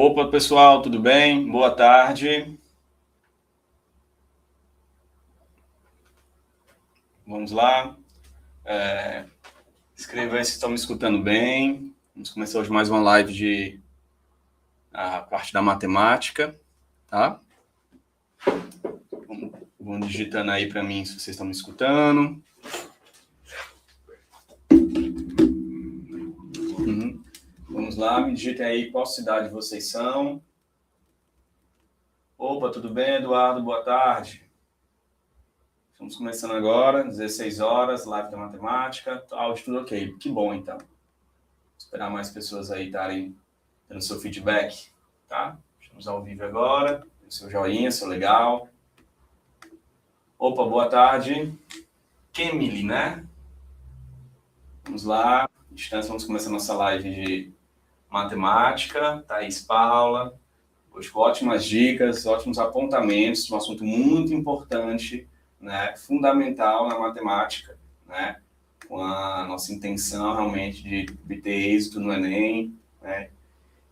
Opa, pessoal, tudo bem? Boa tarde. Vamos lá. Escreva aí se estão me escutando bem. Vamos começar hoje mais uma live de a parte da matemática, tá? Vão digitando aí para mim se vocês estão me escutando. Vamos lá, me digitem aí qual cidade vocês são. Opa, tudo bem, Eduardo? Boa tarde. Estamos começando agora, 16 horas, live da matemática. Áudio tudo ok. Que bom, então. Vou esperar mais pessoas aí estarem dando seu feedback, tá? Estamos ao vivo agora. Seu joinha, seu legal. Opa, boa tarde. Kemily, né? Vamos lá. Distância, vamos começar nossa live de matemática. Thaís Paula. Hoje com ótimas dicas, ótimos apontamentos de um assunto muito importante, né? Fundamental na matemática, né? Com a nossa intenção realmente de obter êxito no Enem, né?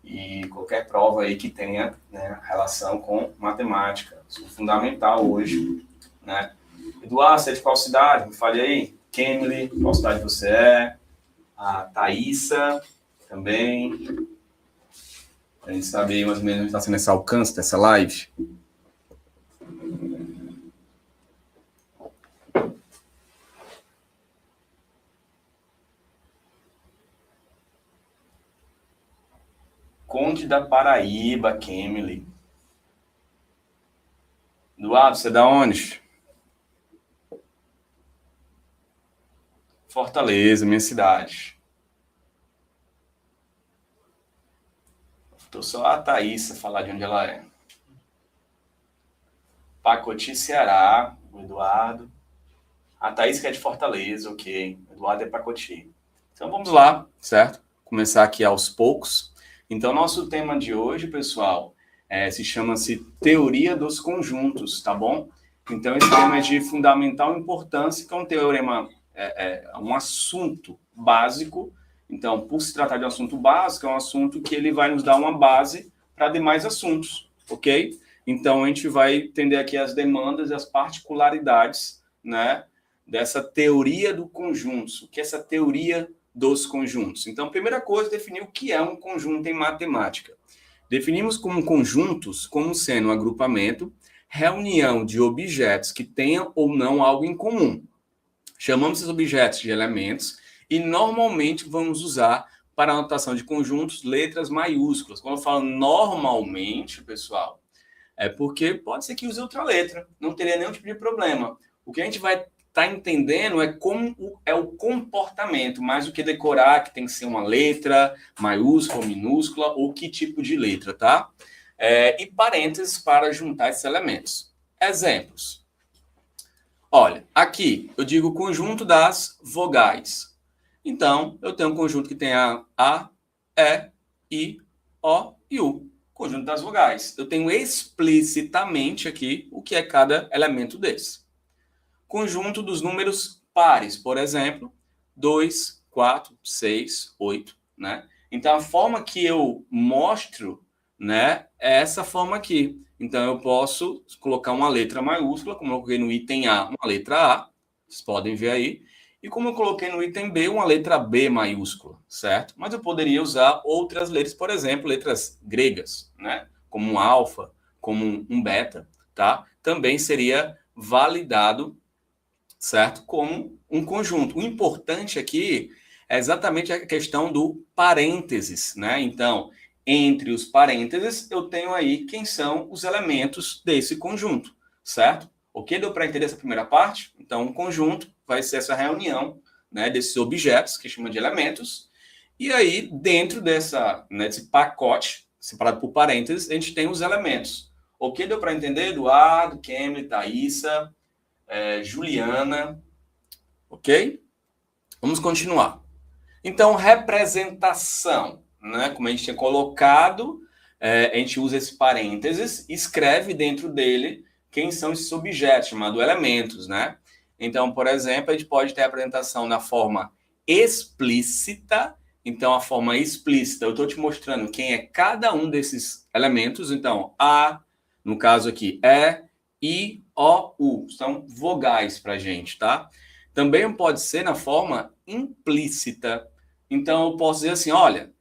E qualquer prova aí que tenha, né, relação com matemática. Isso é fundamental hoje, né? Eduardo, você é de qual cidade? Me fale aí. Kemily, qual cidade você é? A Thaísa também. A gente sabe aí mais ou menos onde está sendo esse alcance dessa live. Conde da Paraíba, Kemily. Eduardo, você é da onde? Fortaleza, minha cidade. Estou só a Thaísa falar de onde ela é. Pacoti, Ceará, o Eduardo. A Thaís que é de Fortaleza, ok. O Eduardo é Pacoti. Então vamos lá, certo? Começar aqui aos poucos. Então nosso tema de hoje, pessoal, se chama-se Teoria dos Conjuntos, tá bom? Então esse tema é de fundamental importância, que é um teorema, um assunto básico. Então, por se tratar de um assunto básico, é um assunto que ele vai nos dar uma base para demais assuntos, ok? Então, a gente vai entender aqui as demandas e as particularidades, né, dessa teoria do conjunto. O que é essa teoria dos conjuntos? Então, a primeira coisa é definir o que é um conjunto em matemática. Definimos como conjuntos como sendo um agrupamento, reunião de objetos que tenham ou não algo em comum. Chamamos esses objetos de elementos e normalmente vamos usar para a notação de conjuntos letras maiúsculas. Quando eu falo normalmente, pessoal, é porque pode ser que use outra letra, não teria nenhum tipo de problema. O que a gente vai estar entendendo é como é o comportamento, mais do que decorar que tem que ser uma letra maiúscula, minúscula ou que tipo de letra, tá? E parênteses para juntar esses elementos. Exemplos. Olha, aqui eu digo conjunto das vogais. Então, eu tenho um conjunto que tem A, E, I, O e U. Conjunto das vogais. Eu tenho explicitamente aqui o que é cada elemento desse. Conjunto dos números pares, por exemplo, 2, 4, 6, 8, né? Então, a forma que eu mostro, né, é essa forma aqui. Então, eu posso colocar uma letra maiúscula, como eu coloquei no item A, uma letra A, vocês podem ver aí, e como eu coloquei no item B, uma letra B maiúscula, certo? Mas eu poderia usar outras letras, por exemplo, letras gregas, né? Como um alfa, como um beta, tá? Também seria validado, certo? Como um conjunto. O importante aqui é exatamente a questão do parênteses, né? Então, entre os parênteses, eu tenho aí quem são os elementos desse conjunto, certo? Ok? Deu para entender essa primeira parte? Então, um conjunto vai ser essa reunião, né, desses objetos, que chama de elementos, e aí, dentro desse pacote, separado por parênteses, a gente tem os elementos. Ok? Deu para entender? Eduardo, Kemily, Thaísa, Juliana, ok? Vamos continuar. Então, representação, né? Como a gente tinha colocado, a gente usa esse parênteses e escreve dentro dele quem são esses objetos, chamados elementos, né? Então, por exemplo, a gente pode ter a representação na forma explícita então a forma explícita, eu estou te mostrando quem é cada um desses elementos. Então, A, no caso aqui, I, O, U. São vogais para a gente, tá? Também pode ser na forma implícita. Então, eu posso dizer assim, olha,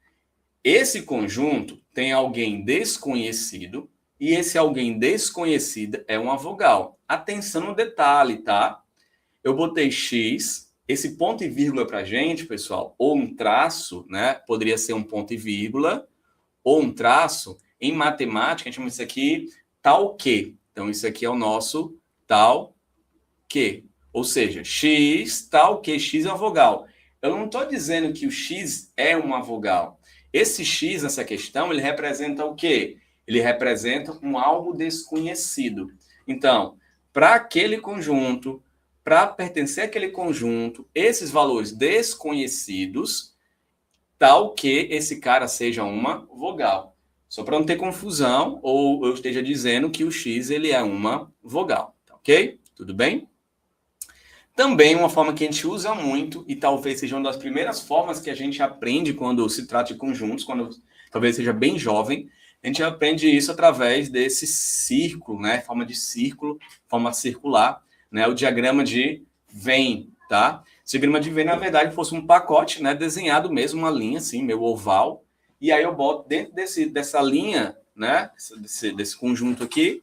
esse conjunto tem alguém desconhecido e esse alguém desconhecido é uma vogal. Atenção no detalhe, tá? Eu botei X, esse ponto e vírgula para a gente, pessoal, ou um traço, né? Poderia ser um ponto e vírgula, ou um traço. Em matemática, a gente chama isso aqui tal que. Então, isso aqui é o nosso tal que. Ou seja, X, tal que, X é uma vogal. Eu não estou dizendo que o X é uma vogal. Esse X, nessa questão, ele representa o quê? Ele representa um algo desconhecido. Então, para aquele conjunto, para pertencer àquele conjunto, esses valores desconhecidos, tal que esse cara seja uma vogal. Só para não ter confusão, ou eu esteja dizendo que o X ele é uma vogal. Tá, ok? Tudo bem? Também uma forma que a gente usa muito, e talvez seja uma das primeiras formas que a gente aprende quando se trata de conjuntos, quando talvez seja bem jovem, a gente aprende isso através desse círculo, né? Forma de círculo, forma circular, né? O diagrama de Venn, tá? Esse diagrama de Venn, na verdade, fosse um pacote, né? Desenhado mesmo, uma linha, assim, meio oval, e aí eu boto dentro dessa linha, né? Desse conjunto aqui,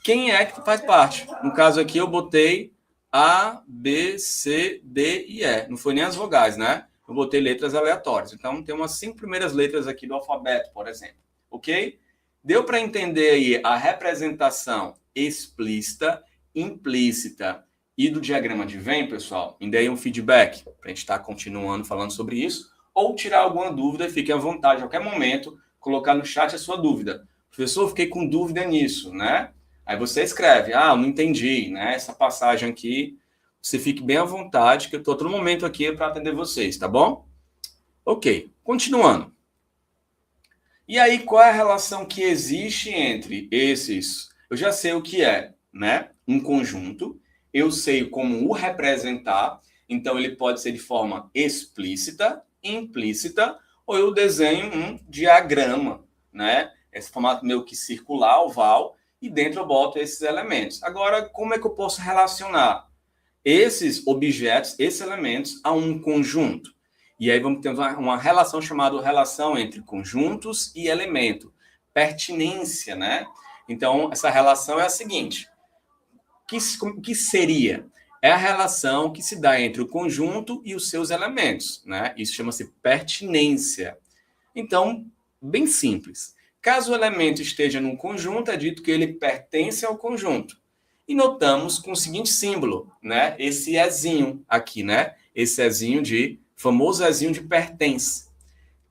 quem é que faz parte? No caso aqui, eu botei A, B, C, D e E. Não foi nem as vogais, né? Eu botei letras aleatórias. Então, tem umas 5 primeiras letras aqui do alfabeto, por exemplo. Ok? Deu para entender aí a representação explícita, implícita e do diagrama de Venn, pessoal? Me dê um feedback para a gente estar continuando falando sobre isso. Ou tirar alguma dúvida, fique à vontade, a qualquer momento, colocar no chat a sua dúvida. Professor, fiquei com dúvida nisso, né? Aí você escreve, não entendi, né? Essa passagem aqui, você fique bem à vontade, que eu estou todo momento aqui para atender vocês, tá bom? Ok, continuando. E aí, qual é a relação que existe entre esses? Eu já sei o que é, né? Um conjunto, eu sei como o representar, então ele pode ser de forma explícita, implícita, ou eu desenho um diagrama, né? Esse formato meio que circular, oval, e dentro eu boto esses elementos. Agora, como é que eu posso relacionar esses objetos, esses elementos, a um conjunto? E aí vamos ter uma relação chamada relação entre conjuntos e elemento. Pertinência, né? Então, essa relação é a seguinte. O que seria? É a relação que se dá entre o conjunto e os seus elementos, né? Isso chama-se pertinência. Então, bem simples. Caso o elemento esteja num conjunto, é dito que ele pertence ao conjunto. E notamos com o seguinte símbolo, né? Esse ezinho aqui, né? Esse ezinho famoso ezinho de pertence.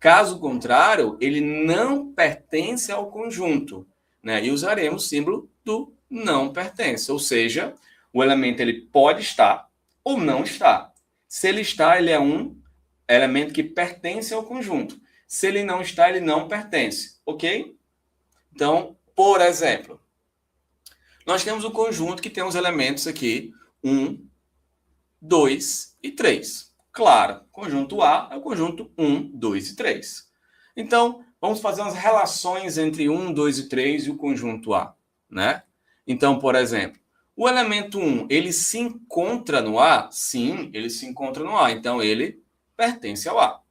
Caso contrário, ele não pertence ao conjunto, né? E usaremos o símbolo do não pertence, ou seja, o elemento ele pode estar ou não estar. Se ele está, ele é um elemento que pertence ao conjunto. Se ele não está, ele não pertence, ok? Então, por exemplo, nós temos um conjunto que tem os elementos aqui 1, 2 e 3. Claro, conjunto A é o conjunto 1, 2 e 3. Então, vamos fazer umas relações entre 1, 2 e 3 e o conjunto A, né? Então, por exemplo, o elemento 1, ele se encontra no A? Sim, ele se encontra no A, então ele pertence ao A.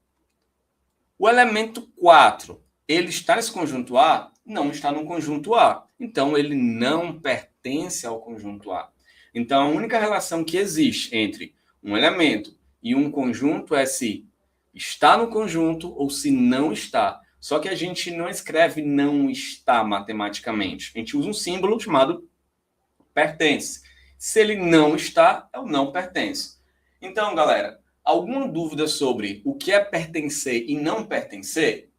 O elemento 4, ele está nesse conjunto A? Não está no conjunto A. Então, ele não pertence ao conjunto A. Então, a única relação que existe entre um elemento e um conjunto é se está no conjunto ou se não está. Só que a gente não escreve não está matematicamente. A gente usa um símbolo chamado pertence. Se ele não está, é o não pertence. Então, galera, alguma dúvida sobre o que é pertencer e não pertencer?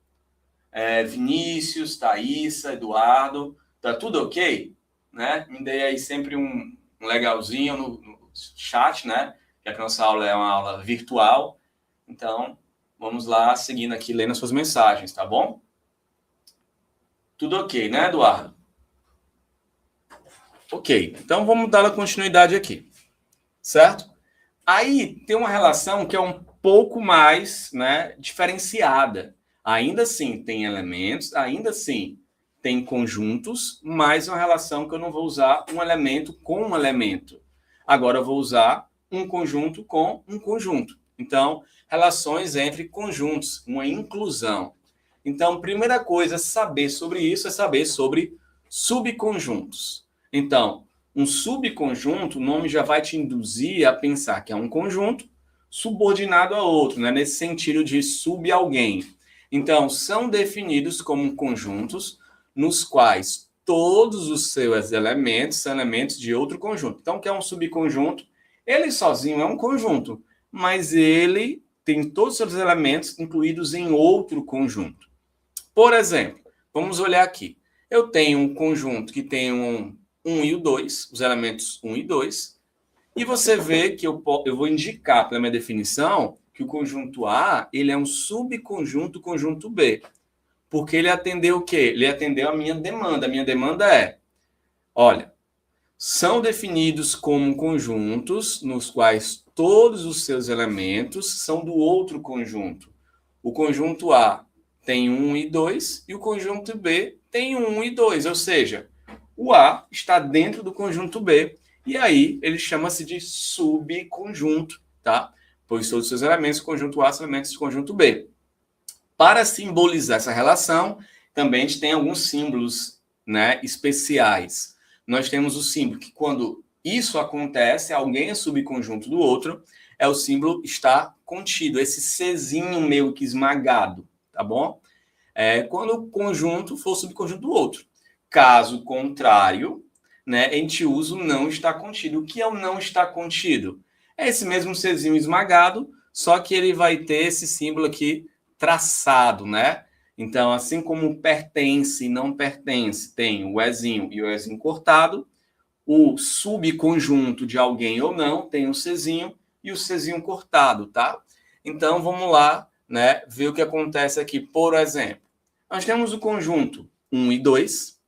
Vinícius, Thaísa, Eduardo, tá tudo ok? Né? Me dei aí sempre um legalzinho no chat, né? Já que a nossa aula é uma aula virtual. Então, vamos lá, seguindo aqui, lendo as suas mensagens, tá bom? Tudo ok, né, Eduardo? Ok, então vamos dar a continuidade aqui, certo? Aí tem uma relação que é um pouco mais, né, diferenciada. Ainda assim tem elementos, ainda assim tem conjuntos, mas uma relação que eu não vou usar um elemento com um elemento. Agora eu vou usar um conjunto com um conjunto. Então, relações entre conjuntos, uma inclusão. Então, primeira coisa a saber sobre isso é saber sobre subconjuntos. Então, um subconjunto, o nome já vai te induzir a pensar que é um conjunto subordinado a outro, né? Nesse sentido de sub alguém. Então, são definidos como conjuntos nos quais todos os seus elementos são elementos de outro conjunto. Então, o que é um subconjunto? Ele sozinho é um conjunto, mas ele tem todos os seus elementos incluídos em outro conjunto. Por exemplo, vamos olhar aqui. Eu tenho um conjunto que tem um 1 e o 2, os elementos 1 e 2, e você vê que eu vou indicar pela minha definição que o conjunto A ele é um subconjunto do conjunto B. Porque ele atendeu o quê? Ele atendeu a minha demanda. A minha demanda é, olha, são definidos como conjuntos nos quais todos os seus elementos são do outro conjunto. O conjunto A tem 1 e 2 e o conjunto B tem 1 e 2, ou seja, o A está dentro do conjunto B e aí ele chama-se de subconjunto, tá? Pois todos os seus elementos do conjunto A são elementos do conjunto B. Para simbolizar essa relação, também a gente tem alguns símbolos, né, especiais. Nós temos o símbolo que quando isso acontece, alguém é subconjunto do outro, é o símbolo está contido, esse Czinho meio que esmagado, tá bom? Quando o conjunto for subconjunto do outro. Caso contrário, né, a gente usa o não está contido. O que é o não está contido? É esse mesmo Czinho esmagado, só que ele vai ter esse símbolo aqui traçado, né? Então, assim como pertence e não pertence, tem o ezinho e o ezinho cortado, o subconjunto de alguém ou não tem o Czinho e o Czinho cortado, tá? Então, vamos lá, né, ver o que acontece aqui. Por exemplo, nós temos o conjunto 1 e 2,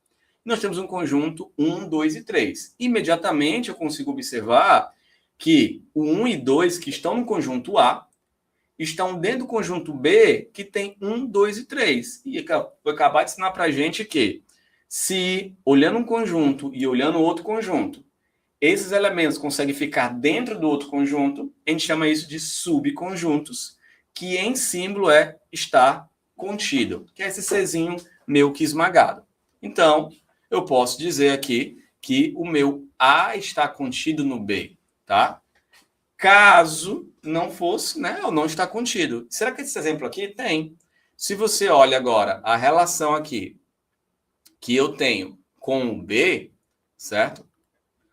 nós temos um conjunto 1, 2 e 3. Imediatamente eu consigo observar que o 1 e 2 que estão no conjunto A estão dentro do conjunto B que tem 1, 2 e 3. E vou acabar de ensinar para a gente que se, olhando um conjunto e olhando outro conjunto, esses elementos conseguem ficar dentro do outro conjunto, a gente chama isso de subconjuntos, que em símbolo é estar contido, que é esse Czinho meio que esmagado. Então, eu posso dizer aqui que o meu A está contido no B, tá? Caso não fosse, né, ou não está contido. Será que esse exemplo aqui tem? Se você olha agora a relação aqui que eu tenho com o B, certo?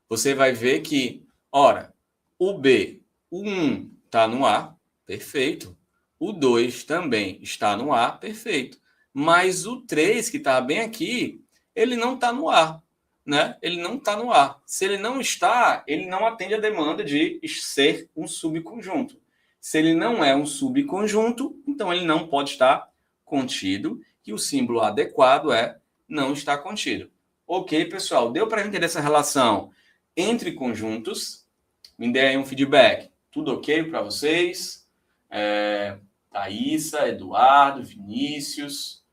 Você vai ver que, ora, o B, o 1 está no A, perfeito. O 2 também está no A, perfeito. Mas o 3, que está bem aqui, ele não está no A, né? Ele não está no A. Se ele não está, ele não atende a demanda de ser um subconjunto. Se ele não é um subconjunto, então ele não pode estar contido, e o símbolo adequado é não está contido. Ok, pessoal, deu para entender essa relação entre conjuntos? Me dê aí um feedback. Tudo ok para vocês? Thaísa, Eduardo, Vinícius.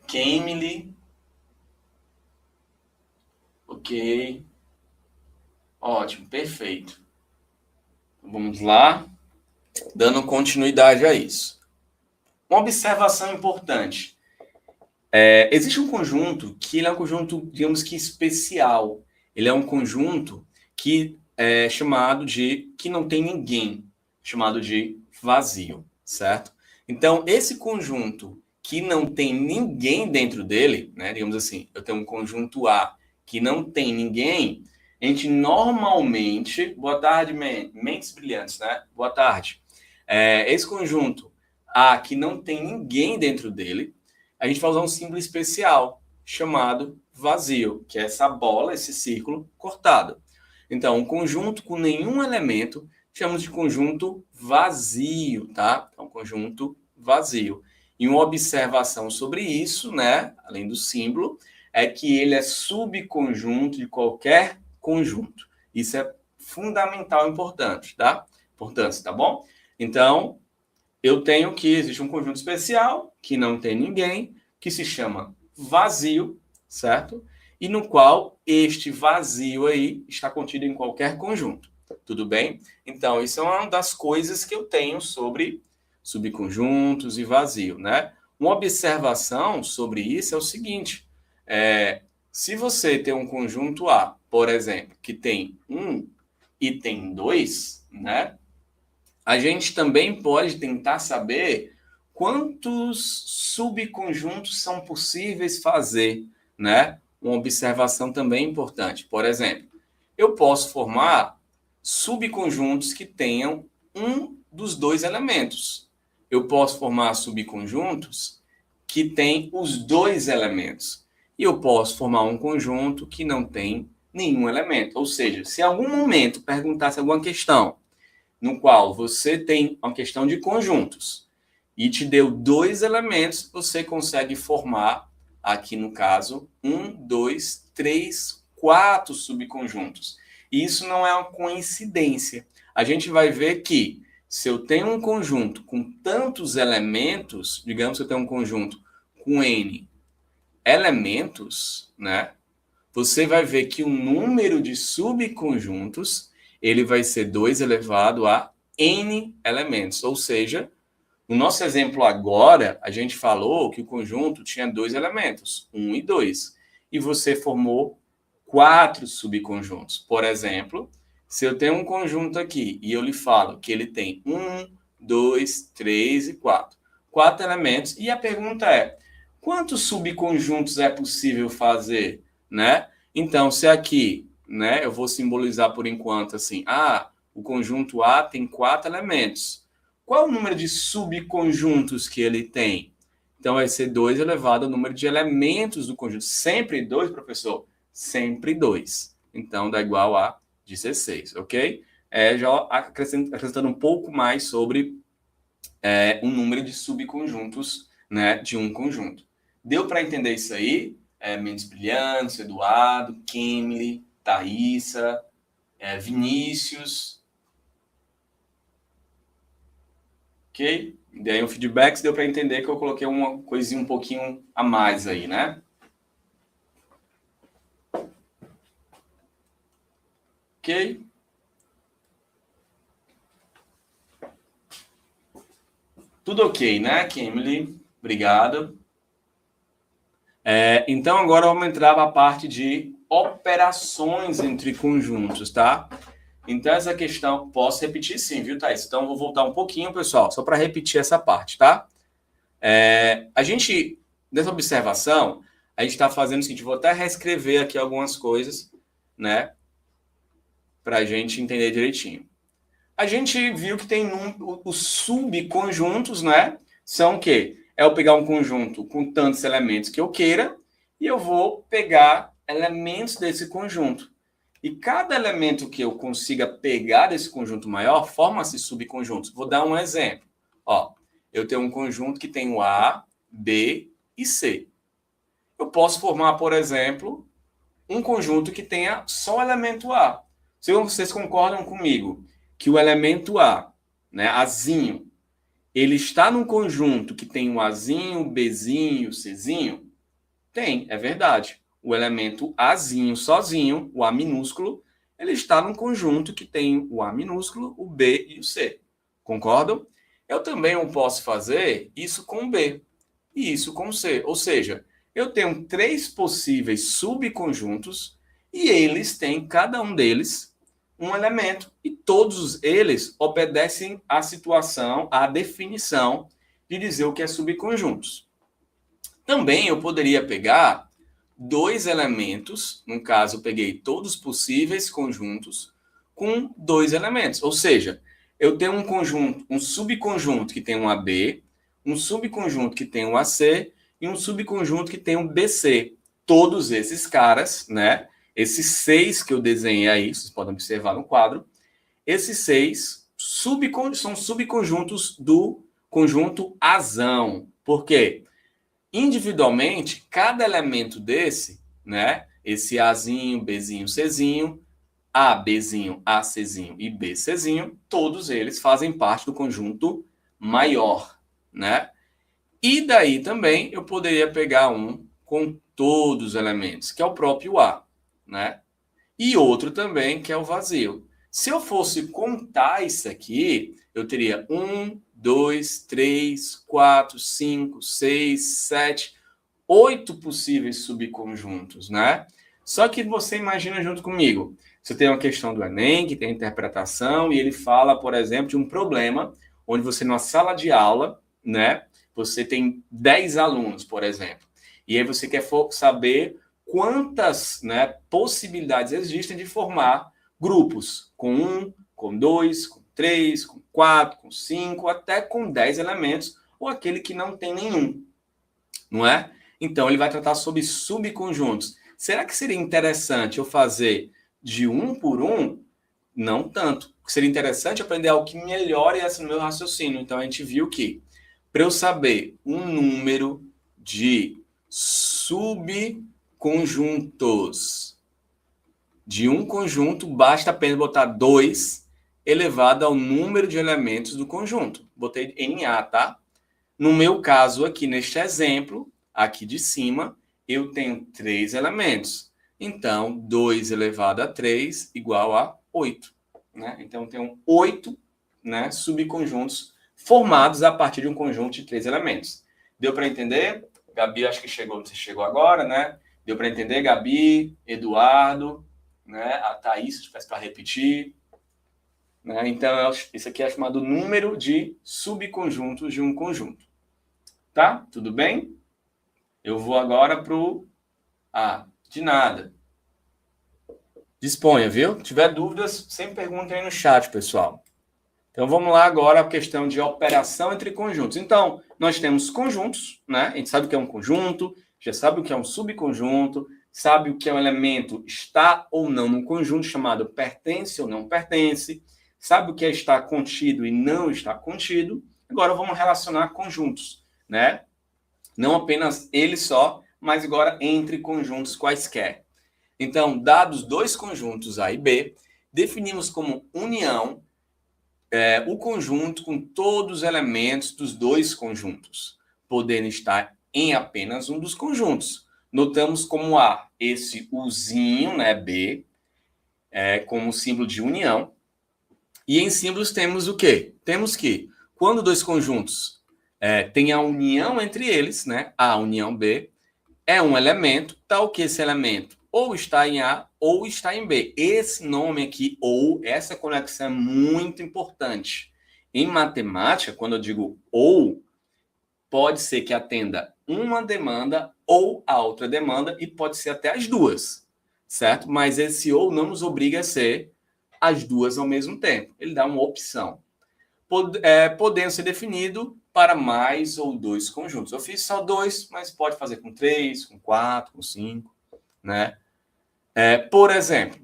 Kemily. Ok. Ótimo, perfeito. Vamos lá. Dando continuidade a isso. Uma observação importante. Existe um conjunto que ele é um conjunto, digamos que especial. Ele é um conjunto que é chamado de que não tem ninguém, chamado de vazio, certo? Então, esse conjunto que não tem ninguém dentro dele, né, digamos assim, eu tenho um conjunto A que não tem ninguém, a gente normalmente... Boa tarde, mentes brilhantes, né? Boa tarde. Esse conjunto A que não tem ninguém dentro dele, a gente vai usar um símbolo especial chamado vazio, que é essa bola, esse círculo cortado. Então, um conjunto com nenhum elemento chamamos de conjunto vazio, tá? Então, conjunto vazio. E uma observação sobre isso, né, além do símbolo, é que ele é subconjunto de qualquer conjunto. Isso é fundamental e importante, tá? Importância, tá bom? Então, eu tenho que existe um conjunto especial, que não tem ninguém, que se chama vazio, certo? E no qual este vazio aí está contido em qualquer conjunto. Tudo bem? Então, isso é uma das coisas que eu tenho sobre subconjuntos e vazio, né? Uma observação sobre isso é o seguinte: se você tem um conjunto A, por exemplo, que tem 1 e tem 2, né? A gente também pode tentar saber quantos subconjuntos são possíveis fazer, né? Uma observação também importante. Por exemplo, eu posso formar subconjuntos que tenham um dos dois elementos. Eu posso formar subconjuntos que têm os dois elementos. E eu posso formar um conjunto que não tem nenhum elemento. Ou seja, se em algum momento perguntasse alguma questão no qual você tem uma questão de conjuntos e te deu dois elementos, você consegue formar, aqui no caso, 1, 2, 3, 4 subconjuntos. E isso não é uma coincidência. A gente vai ver que se eu tenho um conjunto com tantos elementos, digamos que eu tenho um conjunto com N elementos, né? Você vai ver que o número de subconjuntos ele vai ser 2 elevado a N elementos. Ou seja, no nosso exemplo agora, a gente falou que o conjunto tinha 2 elementos, 1 e 2. E você formou 4 subconjuntos. Por exemplo, se eu tenho um conjunto aqui e eu lhe falo que ele tem 1, 2, 3 e 4. 4 elementos. E a pergunta é, quantos subconjuntos é possível fazer, né? Então, se aqui, né, eu vou simbolizar por enquanto assim, o conjunto A tem 4 elementos. Qual é o número de subconjuntos que ele tem? Então, vai ser 2 elevado ao número de elementos do conjunto. Sempre 2, professor? Sempre 2. Então, dá igual a 16, ok? Já acrescentando um pouco mais sobre o número de subconjuntos, né, de um conjunto. Deu para entender isso aí? Mendes Brilhantes, Eduardo, Kimberly, Thaísa, Vinícius. Ok? Dei um feedback, deu para entender que eu coloquei uma coisinha um pouquinho a mais aí, né? Ok? Tudo ok, né, Kimberly? Obrigado. Então, agora vamos entrar na parte de operações entre conjuntos, tá? Então, essa questão, posso repetir sim, viu, Thaís? Então, vou voltar um pouquinho, pessoal, só para repetir essa parte, tá? Nessa observação, a gente está fazendo o seguinte, vou até reescrever aqui algumas coisas, né? Para a gente entender direitinho. A gente viu que tem os subconjuntos, né? São o quê? Eu pegar um conjunto com tantos elementos que eu queira e eu vou pegar elementos desse conjunto. E cada elemento que eu consiga pegar desse conjunto maior forma-se subconjuntos. Vou dar um exemplo. Eu tenho um conjunto que tem o A, B e C. Eu posso formar, por exemplo, um conjunto que tenha só o elemento A. Se vocês concordam comigo que o elemento A, né, Azinho, ele está num conjunto que tem o Azinho, o Bzinho, o Czinho? Tem, é verdade. O elemento Azinho sozinho, o A minúsculo, ele está num conjunto que tem o A minúsculo, o B e o C. Concordam? Eu também posso fazer isso com B e isso com C. Ou seja, eu tenho 3 possíveis subconjuntos e eles têm, cada um deles, um elemento. E todos eles obedecem à situação, à definição de dizer o que é subconjuntos. Também eu poderia pegar 2 elementos, no caso eu peguei todos os possíveis conjuntos com 2 elementos. Ou seja, eu tenho um conjunto, um subconjunto que tem um AB, um subconjunto que tem um AC e um subconjunto que tem um BC. Todos esses caras, né? Esses 6 que eu desenhei aí, vocês podem observar no quadro, esses 6 são subconjuntos do conjunto Azão. Por quê? Individualmente, cada elemento desse, né? Esse Azinho, Bzinho, Czinho, A, Bzinho, A, Czinho e B, Czinho, todos eles fazem parte do conjunto maior, né? E daí também eu poderia pegar um com todos os elementos, que é o próprio A, né? E outro também, que é o vazio. Se eu fosse contar isso aqui, eu teria 1, 2, 3, 4, 5, 6, 7, 8 possíveis subconjuntos, né? Só que você imagina junto comigo. Você tem uma questão do Enem, que tem interpretação, e ele fala, por exemplo, de um problema onde você, numa sala de aula, né? Você tem 10 alunos, por exemplo. E aí você quer saber quantas, né, possibilidades existem de formar grupos com 1, com 2, com 3, com 4, com 5, até com 10 elementos, ou aquele que não tem nenhum, não é? Então, ele vai tratar sobre subconjuntos. Será que seria interessante eu fazer de um por um? Não tanto. Seria interessante aprender algo que melhore esse meu raciocínio. Então, a gente viu que, para eu saber um número de subconjuntos de um conjunto, basta apenas botar 2 elevado ao número de elementos do conjunto. Botei em A, tá? No meu caso aqui, neste exemplo, aqui de cima, eu tenho 3 elementos. Então, 2 elevado a 3 igual a 8. Né? Então, eu tenho 8, né, subconjuntos formados a partir de um conjunto de 3 elementos. Deu para entender? Gabi, acho que você chegou agora, né? Deu para entender, Gabi, Eduardo, né? A Thaís, se tivesse para repetir. Né? Então, isso aqui é chamado número de subconjuntos de um conjunto. Tá? Tudo bem? Eu vou agora para o A. De nada. Disponha, viu? Se tiver dúvidas, sempre perguntem aí no chat, pessoal. Então, vamos lá agora a questão de operação entre conjuntos. Então, nós temos conjuntos, né? A gente sabe o que é um conjunto, já sabe o que é um subconjunto, sabe o que é um elemento está ou não num conjunto chamado pertence ou não pertence, sabe o que é estar contido e não estar contido. Agora, vamos relacionar conjuntos, né? Não apenas ele só, mas agora entre conjuntos quaisquer. Então, dados dois conjuntos A e B, definimos como união o conjunto com todos os elementos dos dois conjuntos, podendo estar em apenas um dos conjuntos. Notamos como A, esse Uzinho, né, B, como símbolo de união. E em símbolos temos o quê? Temos que, quando dois conjuntos têm a união entre eles, né, A união B, é um elemento, tal que esse elemento ou está em A ou está em B. Esse nome aqui, ou, essa conexão é muito importante. Em matemática, quando eu digo ou, pode ser que atenda uma demanda ou a outra demanda, e pode ser até as duas, certo? Mas esse ou não nos obriga a ser as duas ao mesmo tempo. Ele dá uma opção. Podendo ser definido para mais ou dois conjuntos. Eu fiz só 2, mas pode fazer com 3, com 4, com 5, né? Por exemplo,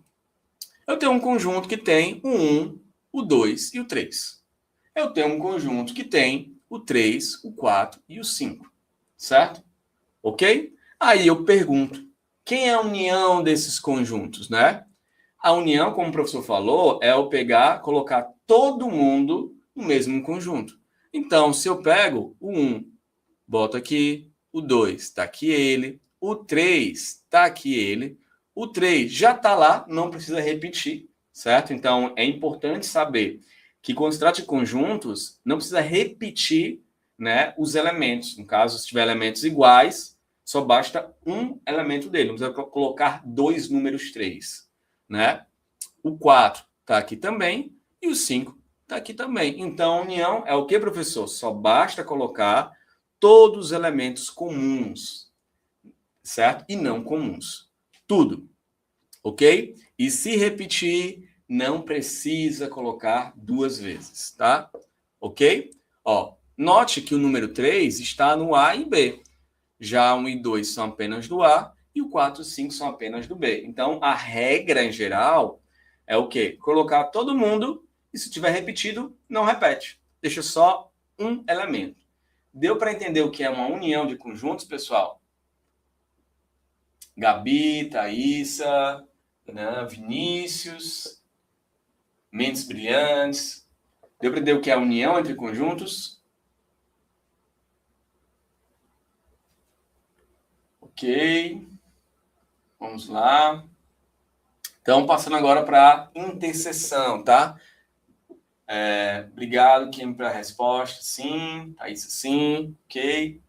eu tenho um conjunto que tem o 1, o 2 e o 3. Eu tenho um conjunto que tem o 3, o 4 e o 5, certo? Ok? Aí eu pergunto, quem é a união desses conjuntos, né? A união, como o professor falou, é eu colocar todo mundo no mesmo conjunto. Então, se eu pego o 1, boto aqui, o 2, está aqui ele, o 3, está aqui ele, o 3 já está lá, não precisa repetir, certo? Então, é importante saber que quando se trata de conjuntos, não precisa repetir, né, os elementos. No caso, se tiver elementos iguais, só basta um elemento dele. Não precisa colocar 2 números 3, né? O 4 está aqui também e o 5 está aqui também. Então, a união é o que, professor? Só basta colocar todos os elementos comuns, certo? E não comuns. Tudo. Ok? E se repetir, não precisa colocar 2 vezes, tá? Ok? Ó, note que o número 3 está no A e B. Já 1 e 2 são apenas do A e o 4 e 5 são apenas do B. Então, a regra em geral é o quê? Colocar todo mundo e se tiver repetido, não repete. Deixa só um elemento. Deu para entender o que é uma união de conjuntos, pessoal? Gabi, Thaísa, Né? Vinícius, mentes brilhantes. Deu para entender o que é a união entre conjuntos? Ok. Vamos lá. Então, passando agora para a interseção, tá? Obrigado, Kim, pela resposta. Sim, Thaís, sim. Ok.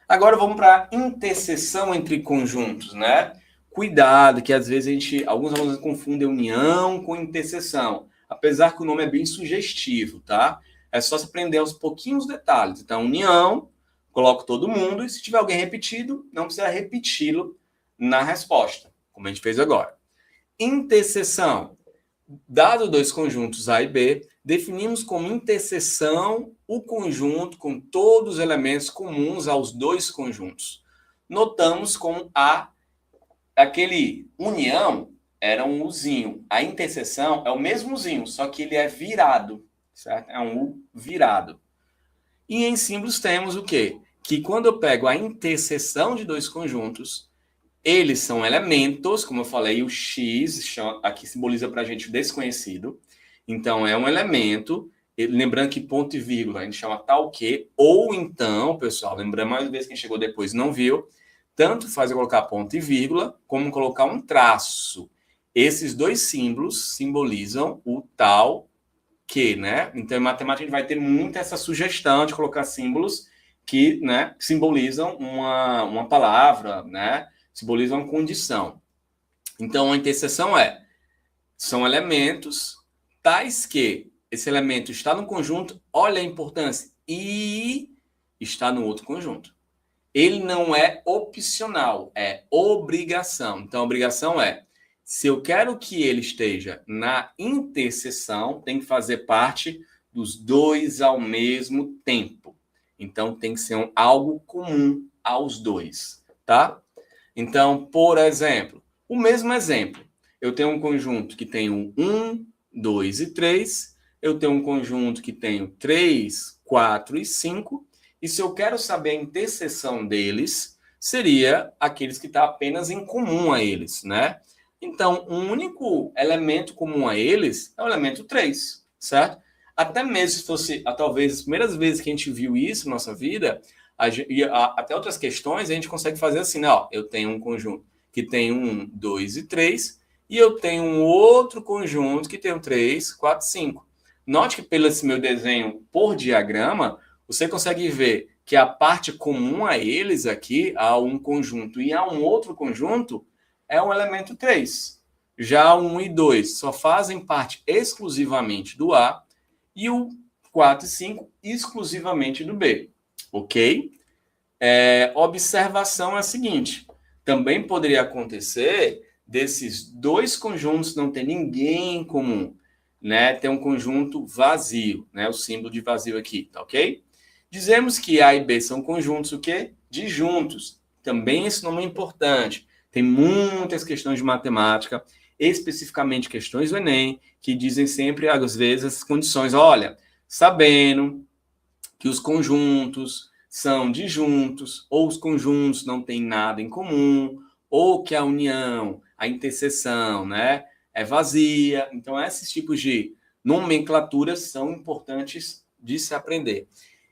Agora vamos para a interseção entre conjuntos, né? Cuidado, que às vezes alguns alunos confundem união com interseção, apesar que o nome é bem sugestivo, tá? É só se aprender aos pouquinhos detalhes. Então, união, coloco todo mundo, e se tiver alguém repetido, não precisa repeti-lo na resposta, como a gente fez agora. Interseção. Dado dois conjuntos A e B, definimos como interseção o conjunto com todos os elementos comuns aos dois conjuntos. Notamos como aquele união era um Uzinho. A interseção é o mesmo Uzinho, só que ele é virado, certo? É um U virado. E em símbolos temos o quê? Que quando eu pego a interseção de dois conjuntos, eles são elementos, como eu falei, o X aqui simboliza para a gente o desconhecido. Então, é um elemento, lembrando que ponto e vírgula a gente chama tal que, ou então, pessoal, lembrando mais uma vez que quem chegou depois não viu, tanto faz eu colocar ponto e vírgula, como colocar um traço. Esses dois símbolos simbolizam o tal que, né? Então, em matemática, a gente vai ter muito essa sugestão de colocar símbolos que, né, simbolizam uma palavra, né? Simbolizam uma condição. Então, a interseção são elementos tais que esse elemento está no conjunto, olha a importância, e está no outro conjunto. Ele não é opcional, é obrigação. Então, a obrigação se eu quero que ele esteja na interseção, tem que fazer parte dos dois ao mesmo tempo. Então, tem que ser algo comum aos dois, tá? Então, por exemplo, o mesmo exemplo. Eu tenho um conjunto que tem 1, 2 e 3. Eu tenho um conjunto que tem 3, 4 e 5. E se eu quero saber a interseção deles, seria aqueles que estão apenas em comum a eles, né? Então, um único elemento comum a eles é o elemento 3, certo? Até mesmo se fosse, talvez, as primeiras vezes que a gente viu isso na nossa vida, até outras questões, a gente consegue fazer assim, né? Ó, eu tenho um conjunto que tem 1, 2 e 3, e eu tenho um outro conjunto que tem 3, 4, 5. Note que pelo esse meu desenho por diagrama, você consegue ver que a parte comum a eles aqui, a um conjunto e a um outro conjunto, é o elemento 3. Já o 1 e 2 só fazem parte exclusivamente do A, e o 4 e 5 exclusivamente do B. Ok? Observação é a seguinte: também poderia acontecer desses dois conjuntos não ter ninguém em comum, né? Ter um conjunto vazio, né? O símbolo de vazio aqui, tá ok? Dizemos que A e B são conjuntos o quê? Disjuntos. Também esse nome é importante. Tem muitas questões de matemática, especificamente questões do Enem, que dizem sempre, às vezes, as condições. Olha, sabendo que os conjuntos são disjuntos, ou os conjuntos não têm nada em comum, ou que a união, a interseção, né, é vazia. Então, esses tipos de nomenclaturas são importantes de se aprender.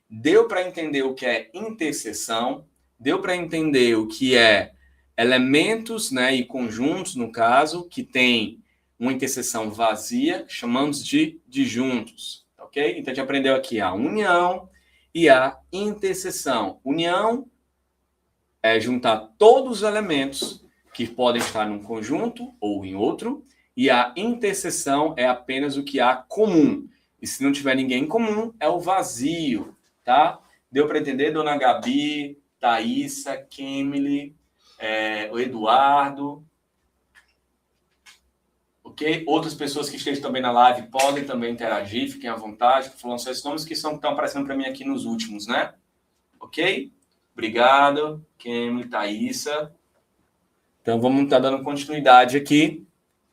Deu para entender o que é interseção, deu para entender o que é elementos, né, e conjuntos, no caso, que tem uma interseção vazia, chamamos de disjuntos, ok? Então, a gente aprendeu aqui a união e a interseção. União é juntar todos os elementos que podem estar num conjunto ou em outro, e a interseção é apenas o que há comum. E se não tiver ninguém em comum, é o vazio, tá? Deu para entender, dona Gabi, Thaísa, Kemily, o Eduardo, ok? Outras pessoas que estejam também na live podem também interagir, fiquem à vontade, falando só esses nomes que estão aparecendo para mim aqui nos últimos, né? Ok? Obrigado, Kemily, Thaísa. Então, vamos estar dando continuidade aqui,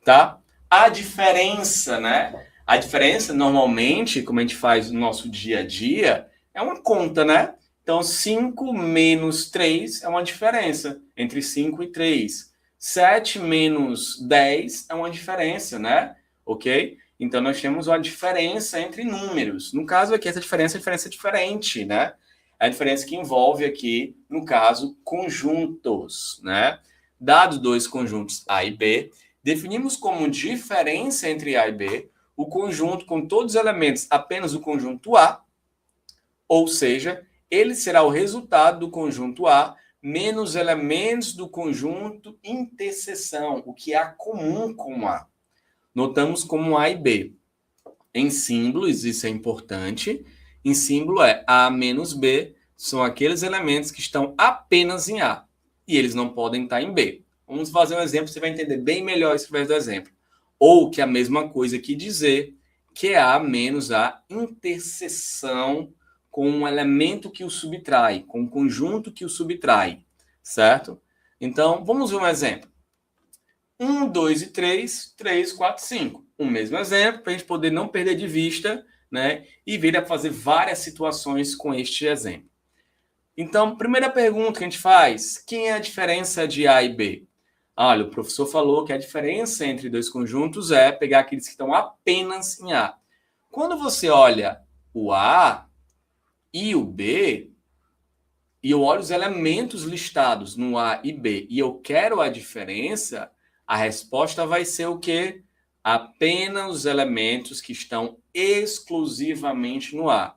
tá? A diferença, né? A diferença, normalmente, como a gente faz no nosso dia a dia, é uma conta, né? Então, 5 menos 3 é uma diferença entre 5 e 3. 7 menos 10 é uma diferença, né? Ok? Então, nós temos uma diferença entre números. No caso aqui, essa diferença é diferença diferente, né? É a diferença que envolve aqui, no caso, conjuntos, né? Dados dois conjuntos A e B, definimos como diferença entre A e B o conjunto com todos os elementos apenas o conjunto A, ou seja, ele será o resultado do conjunto A menos elementos do conjunto interseção, o que há comum com A. Notamos como A e B. Em símbolos, isso é importante. Em símbolo é A menos B, são aqueles elementos que estão apenas em A. E eles não podem estar em B. Vamos fazer um exemplo, você vai entender bem melhor isso através do exemplo. Ou que é a mesma coisa que dizer que é A menos a interseção com um elemento que o subtrai, com um conjunto que o subtrai, certo? Então, vamos ver um exemplo. 1, 2 e 3, 3, 4, 5. O mesmo exemplo, para a gente poder não perder de vista, né? E vir a fazer várias situações com este exemplo. Então, primeira pergunta que a gente faz, quem é a diferença de A e B? Olha, o professor falou que a diferença entre dois conjuntos é pegar aqueles que estão apenas em A. Quando você olha o A e o B, e eu olho os elementos listados no A e B, e eu quero a diferença, a resposta vai ser o quê? Apenas os elementos que estão exclusivamente no A.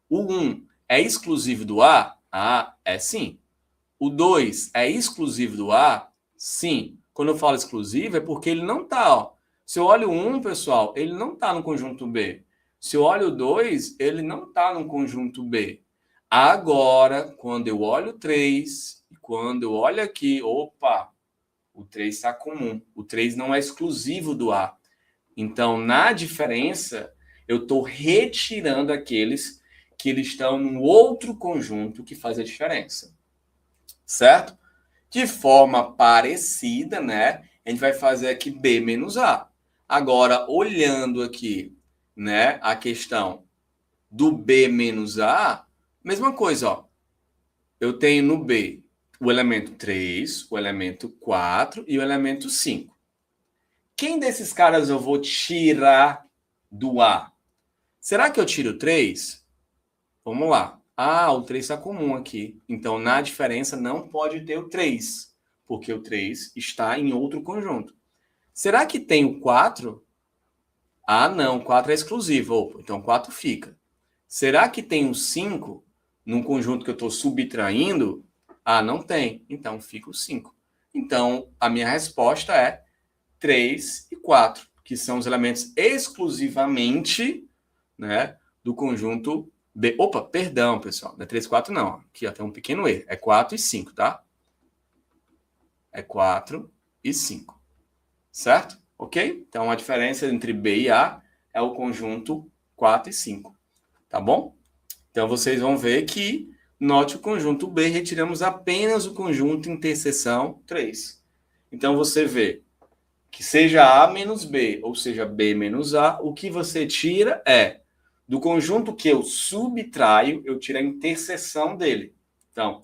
O 1 é exclusivo do A? Ah, é sim. O 2 é exclusivo do A? Sim. Quando eu falo exclusivo, é porque ele não está. Se eu olho o 1, pessoal, ele não está no conjunto B. Se eu olho o 2, ele não está no conjunto B. Agora, quando eu olho o 3, e quando eu olho aqui, opa, o 3 está comum. O 3 não é exclusivo do A. Então, na diferença, eu estou retirando aqueles que eles estão no outro conjunto que faz a diferença. Certo? De forma parecida, né? A gente vai fazer aqui B menos A. Agora, olhando aqui, né, a questão do B menos A, mesma coisa, ó. Eu tenho no B o elemento 3, o elemento 4 e o elemento 5. Quem desses caras eu vou tirar do A? Será que eu tiro o 3? Vamos lá. Ah, o 3 está comum aqui. Então, na diferença, não pode ter o 3, porque o 3 está em outro conjunto. Será que tem o 4? Ah, não, o 4 é exclusivo. Opa, então, o 4 fica. Será que tem o 5 num conjunto que eu estou subtraindo? Ah, não tem. Então, fica o 5. Então, a minha resposta é 3 e 4, que são os elementos exclusivamente, né, do conjunto B. Opa, perdão, pessoal. Não é 3 e 4, não. Aqui ó, tem um pequeno erro. É 4 e 5, tá? É 4 e 5. Certo? Ok? Então, a diferença entre B e A é o conjunto 4 e 5. Tá bom? Então, vocês vão ver que, note o conjunto B, retiramos apenas o conjunto interseção 3. Então, você vê que seja A menos B, ou seja, B menos A, o que você tira é, do conjunto que eu subtraio, eu tiro a interseção dele. Então,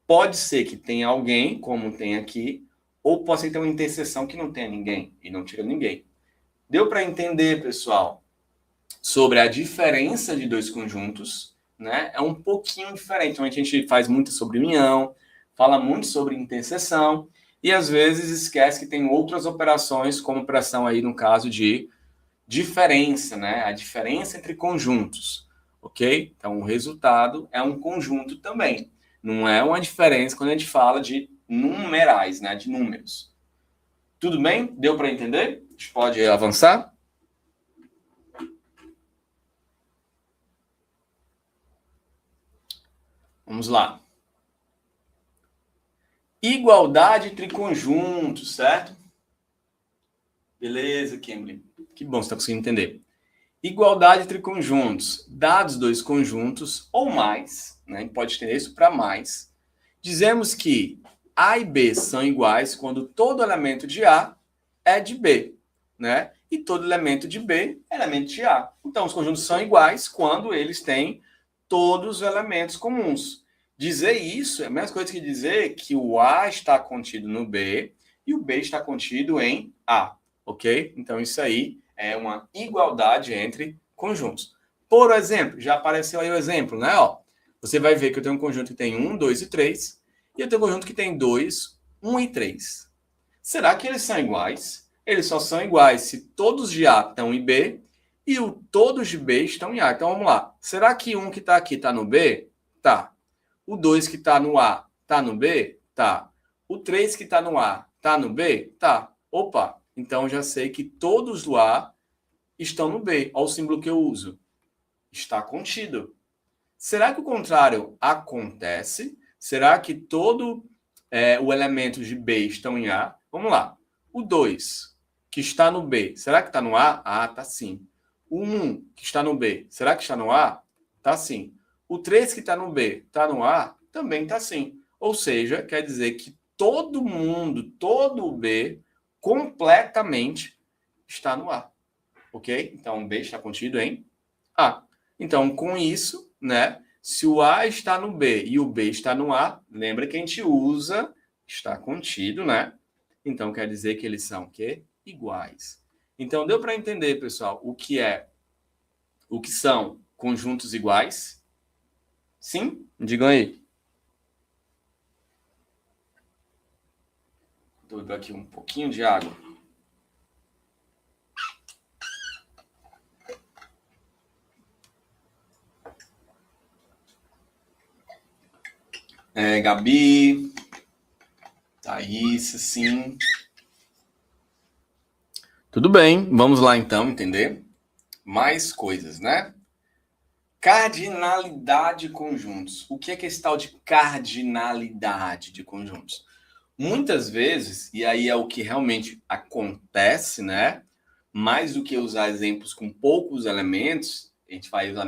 pode ser que tenha alguém, como tem aqui, ou pode ser que tenha uma interseção que não tenha ninguém, e não tira ninguém. Deu para entender, pessoal, sobre a diferença de dois conjuntos, né? É um pouquinho diferente. Então, a gente faz muito sobre união, fala muito sobre interseção, e às vezes esquece que tem outras operações, como operação aí no caso de diferença, né? A diferença entre conjuntos, ok? Então, o resultado é um conjunto também. Não é uma diferença quando a gente fala de numerais, né? De números. Tudo bem? Deu para entender? A gente pode avançar? Vamos lá. Igualdade entre conjuntos, certo? Beleza, Kimberly. Que bom, você está conseguindo entender. Igualdade entre conjuntos. Dados dois conjuntos ou mais, né? A gente pode ter isso para mais. Dizemos que A e B são iguais quando todo elemento de A é de B, né? E todo elemento de B é elemento de A. Então, os conjuntos são iguais quando eles têm todos os elementos comuns. Dizer isso é a mesma coisa que dizer que o A está contido no B e o B está contido em A, ok? Então, isso aí é uma igualdade entre conjuntos. Por exemplo, já apareceu aí o exemplo, né? Ó, você vai ver que eu tenho um conjunto que tem 1, 2 e 3, e eu tenho um conjunto que tem 2, 1 e 3. Será que eles são iguais? Eles só são iguais se todos de A estão em B e todos de B estão em A. Então, vamos lá. Será que um que está aqui está no B? Tá. O 2 que está no A está no B? Tá. O 3 que está no A está no B? Tá. Opa, então já sei que todos do A estão no B. Olha o símbolo que eu uso. Está contido. Será que o contrário acontece? Será que todo o elemento de B estão em A? Vamos lá. O 2, que está no B, será que está no A? Ah, está sim. O 1, que está no B, será que está no A? Está sim. O 3, que está no B, está no A? Também está sim. Ou seja, quer dizer que todo mundo, todo o B, completamente está no A. Ok? Então, B está contido em A. Então, com isso, né? Se o A está no B e o B está no A, lembra que a gente usa está contido, né? Então, quer dizer que eles são o quê? Iguais. Então, deu para entender, pessoal, o que são conjuntos iguais? Sim? Digam aí. Vou beber aqui um pouquinho de água. Gabi, Thaís, sim. Tudo bem, vamos lá então entender mais coisas, né? Cardinalidade de conjuntos. O que é esse tal de cardinalidade de conjuntos? Muitas vezes, e aí é o que realmente acontece, né? Mais do que usar exemplos com poucos elementos, a gente vai usar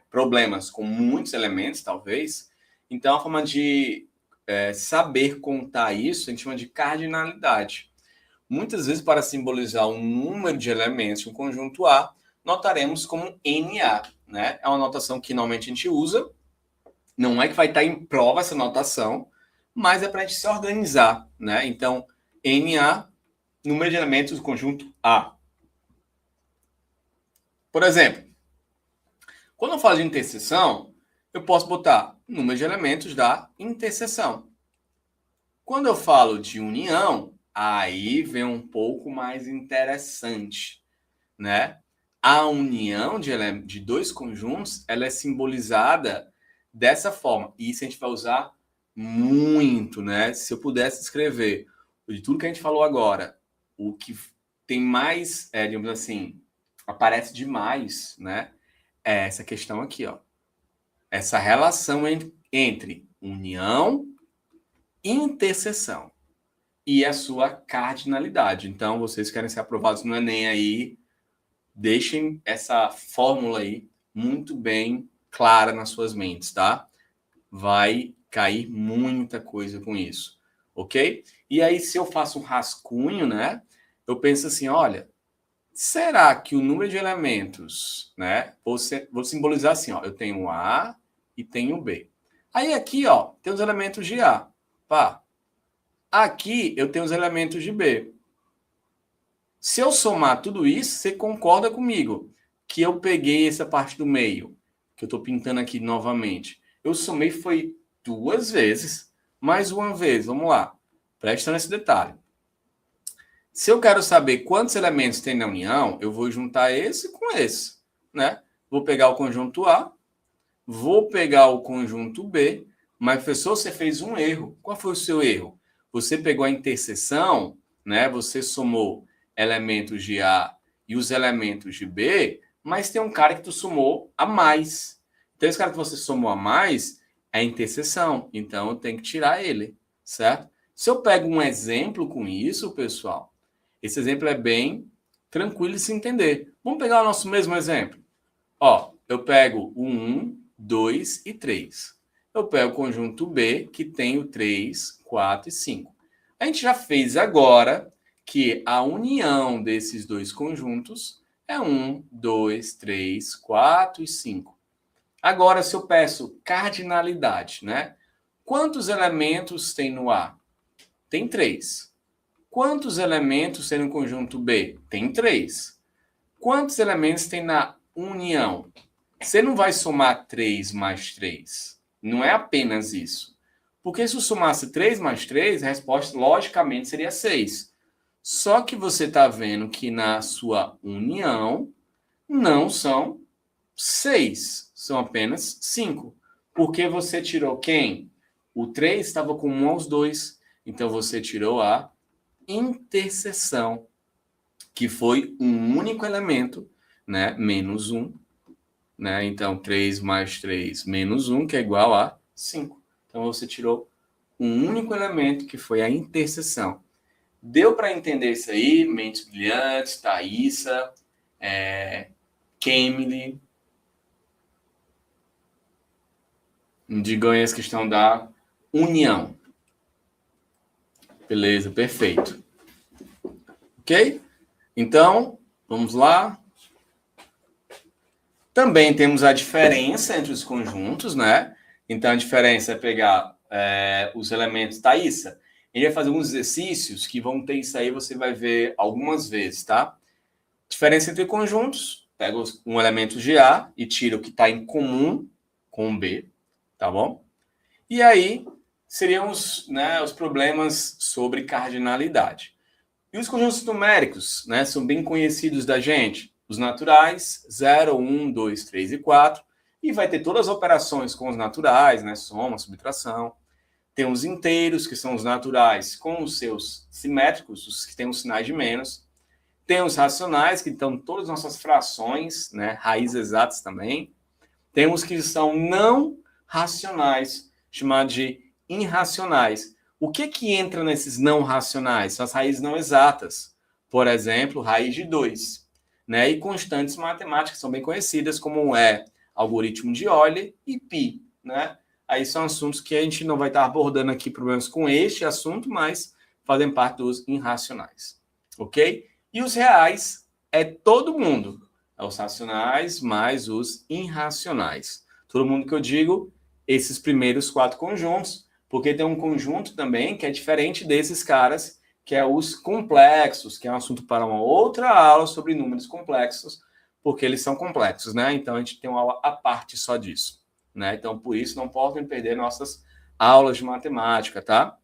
problemas com muitos elementos, talvez. Então, a forma de saber contar isso, a gente chama de cardinalidade. Muitas vezes, para simbolizar um número de elementos de um conjunto A, notaremos como NA, né? É uma notação que normalmente a gente usa. Não é que vai estar em prova essa notação, mas é para a gente se organizar, né? Então, NA, número de elementos do conjunto A. Por exemplo, quando eu falo de interseção, eu posso botar número de elementos da interseção. Quando eu falo de união, aí vem um pouco mais interessante, né? A união de dois conjuntos, ela é simbolizada dessa forma. E isso a gente vai usar muito, né? Se eu pudesse escrever de tudo que a gente falou agora, o que tem mais, digamos assim, aparece demais, né? É essa questão aqui, ó. Essa relação entre união, interseção e a sua cardinalidade. Então, vocês querem ser aprovados no Enem aí, deixem essa fórmula aí muito bem clara nas suas mentes, tá? Vai cair muita coisa com isso, ok? E aí, se eu faço um rascunho, né? Eu penso assim, olha, será que o número de elementos, né? Vou simbolizar assim, ó, eu tenho o A e tenho o B. Aí aqui, ó, tem os elementos de A. Pá. Aqui eu tenho os elementos de B. Se eu somar tudo isso, você concorda comigo que eu peguei essa parte do meio, que eu estou pintando aqui novamente. Eu somei foi 2 vezes, mais uma vez. Vamos lá. Presta nesse detalhe. Se eu quero saber quantos elementos tem na união, eu vou juntar esse com esse, né? Vou pegar o conjunto A, vou pegar o conjunto B, mas, professor, você fez um erro. Qual foi o seu erro? Você pegou a interseção, né? Você somou elementos de A e os elementos de B, mas tem um cara que tu somou a mais. Então, esse cara que você somou a mais é a interseção. Então, eu tenho que tirar ele, certo? Se eu pego um exemplo com isso, pessoal, esse exemplo é bem tranquilo de se entender. Vamos pegar o nosso mesmo exemplo. Ó, eu pego o 1, 2 e 3. Eu pego o conjunto B, que tem o 3, 4 e 5. A gente já fez agora que a união desses dois conjuntos é 1, 2, 3, 4 e 5. Agora, se eu peço cardinalidade, né? Quantos elementos tem no A? Tem 3. Quantos elementos tem no conjunto B? Tem 3. Quantos elementos tem na união? Você não vai somar 3 mais 3. Não é apenas isso. Porque se eu somasse 3 mais 3, a resposta logicamente seria 6. Só que você está vendo que na sua união não são 6, são apenas 5. Porque você tirou quem? O 3 estava comum aos 2. Então você tirou a interseção, que foi um único elemento, né? Menos 1. Né? Então 3 mais 3 menos 1, que é igual a 5. Então você tirou um único elemento, que foi a interseção. Deu para entender isso aí? Mentes brilhantes, Thaísa, Kemily. Digam aí a questão da união. Beleza, perfeito. Ok? Então, vamos lá. Também temos a diferença entre os conjuntos, né? Então, a diferença é pegar os elementos. Thaísa, ele vai fazer alguns exercícios que vão ter isso aí, você vai ver algumas vezes, tá? Diferença entre conjuntos. Pega um elemento de A e tira o que está em comum com B, tá bom? E aí, seriam os problemas sobre cardinalidade. E os conjuntos numéricos, né, são bem conhecidos da gente. Os naturais, 0, 1, 2, 3 e 4. E vai ter todas as operações com os naturais, né, soma, subtração. Tem os inteiros, que são os naturais com os seus simétricos, os que têm os sinais de menos. Tem os racionais, que estão todas as nossas frações, né, raízes exatas também. Temos que são não racionais, chamados de irracionais. O que entra nesses não racionais? São as raízes não exatas. Por exemplo, raiz de 2. Né? E constantes matemáticas são bem conhecidas, como algoritmo de Euler e π. Né? Aí são assuntos que a gente não vai estar abordando aqui, problemas com este assunto, mas fazem parte dos irracionais. Ok? E os reais é todo mundo. É os racionais mais os irracionais. Todo mundo que eu digo, esses primeiros 4 conjuntos, porque tem um conjunto também que é diferente desses caras, que é os complexos, que é um assunto para uma outra aula sobre números complexos, porque eles são complexos, né? Então, a gente tem uma aula à parte só disso, né? Então, por isso, não podem perder nossas aulas de matemática, tá?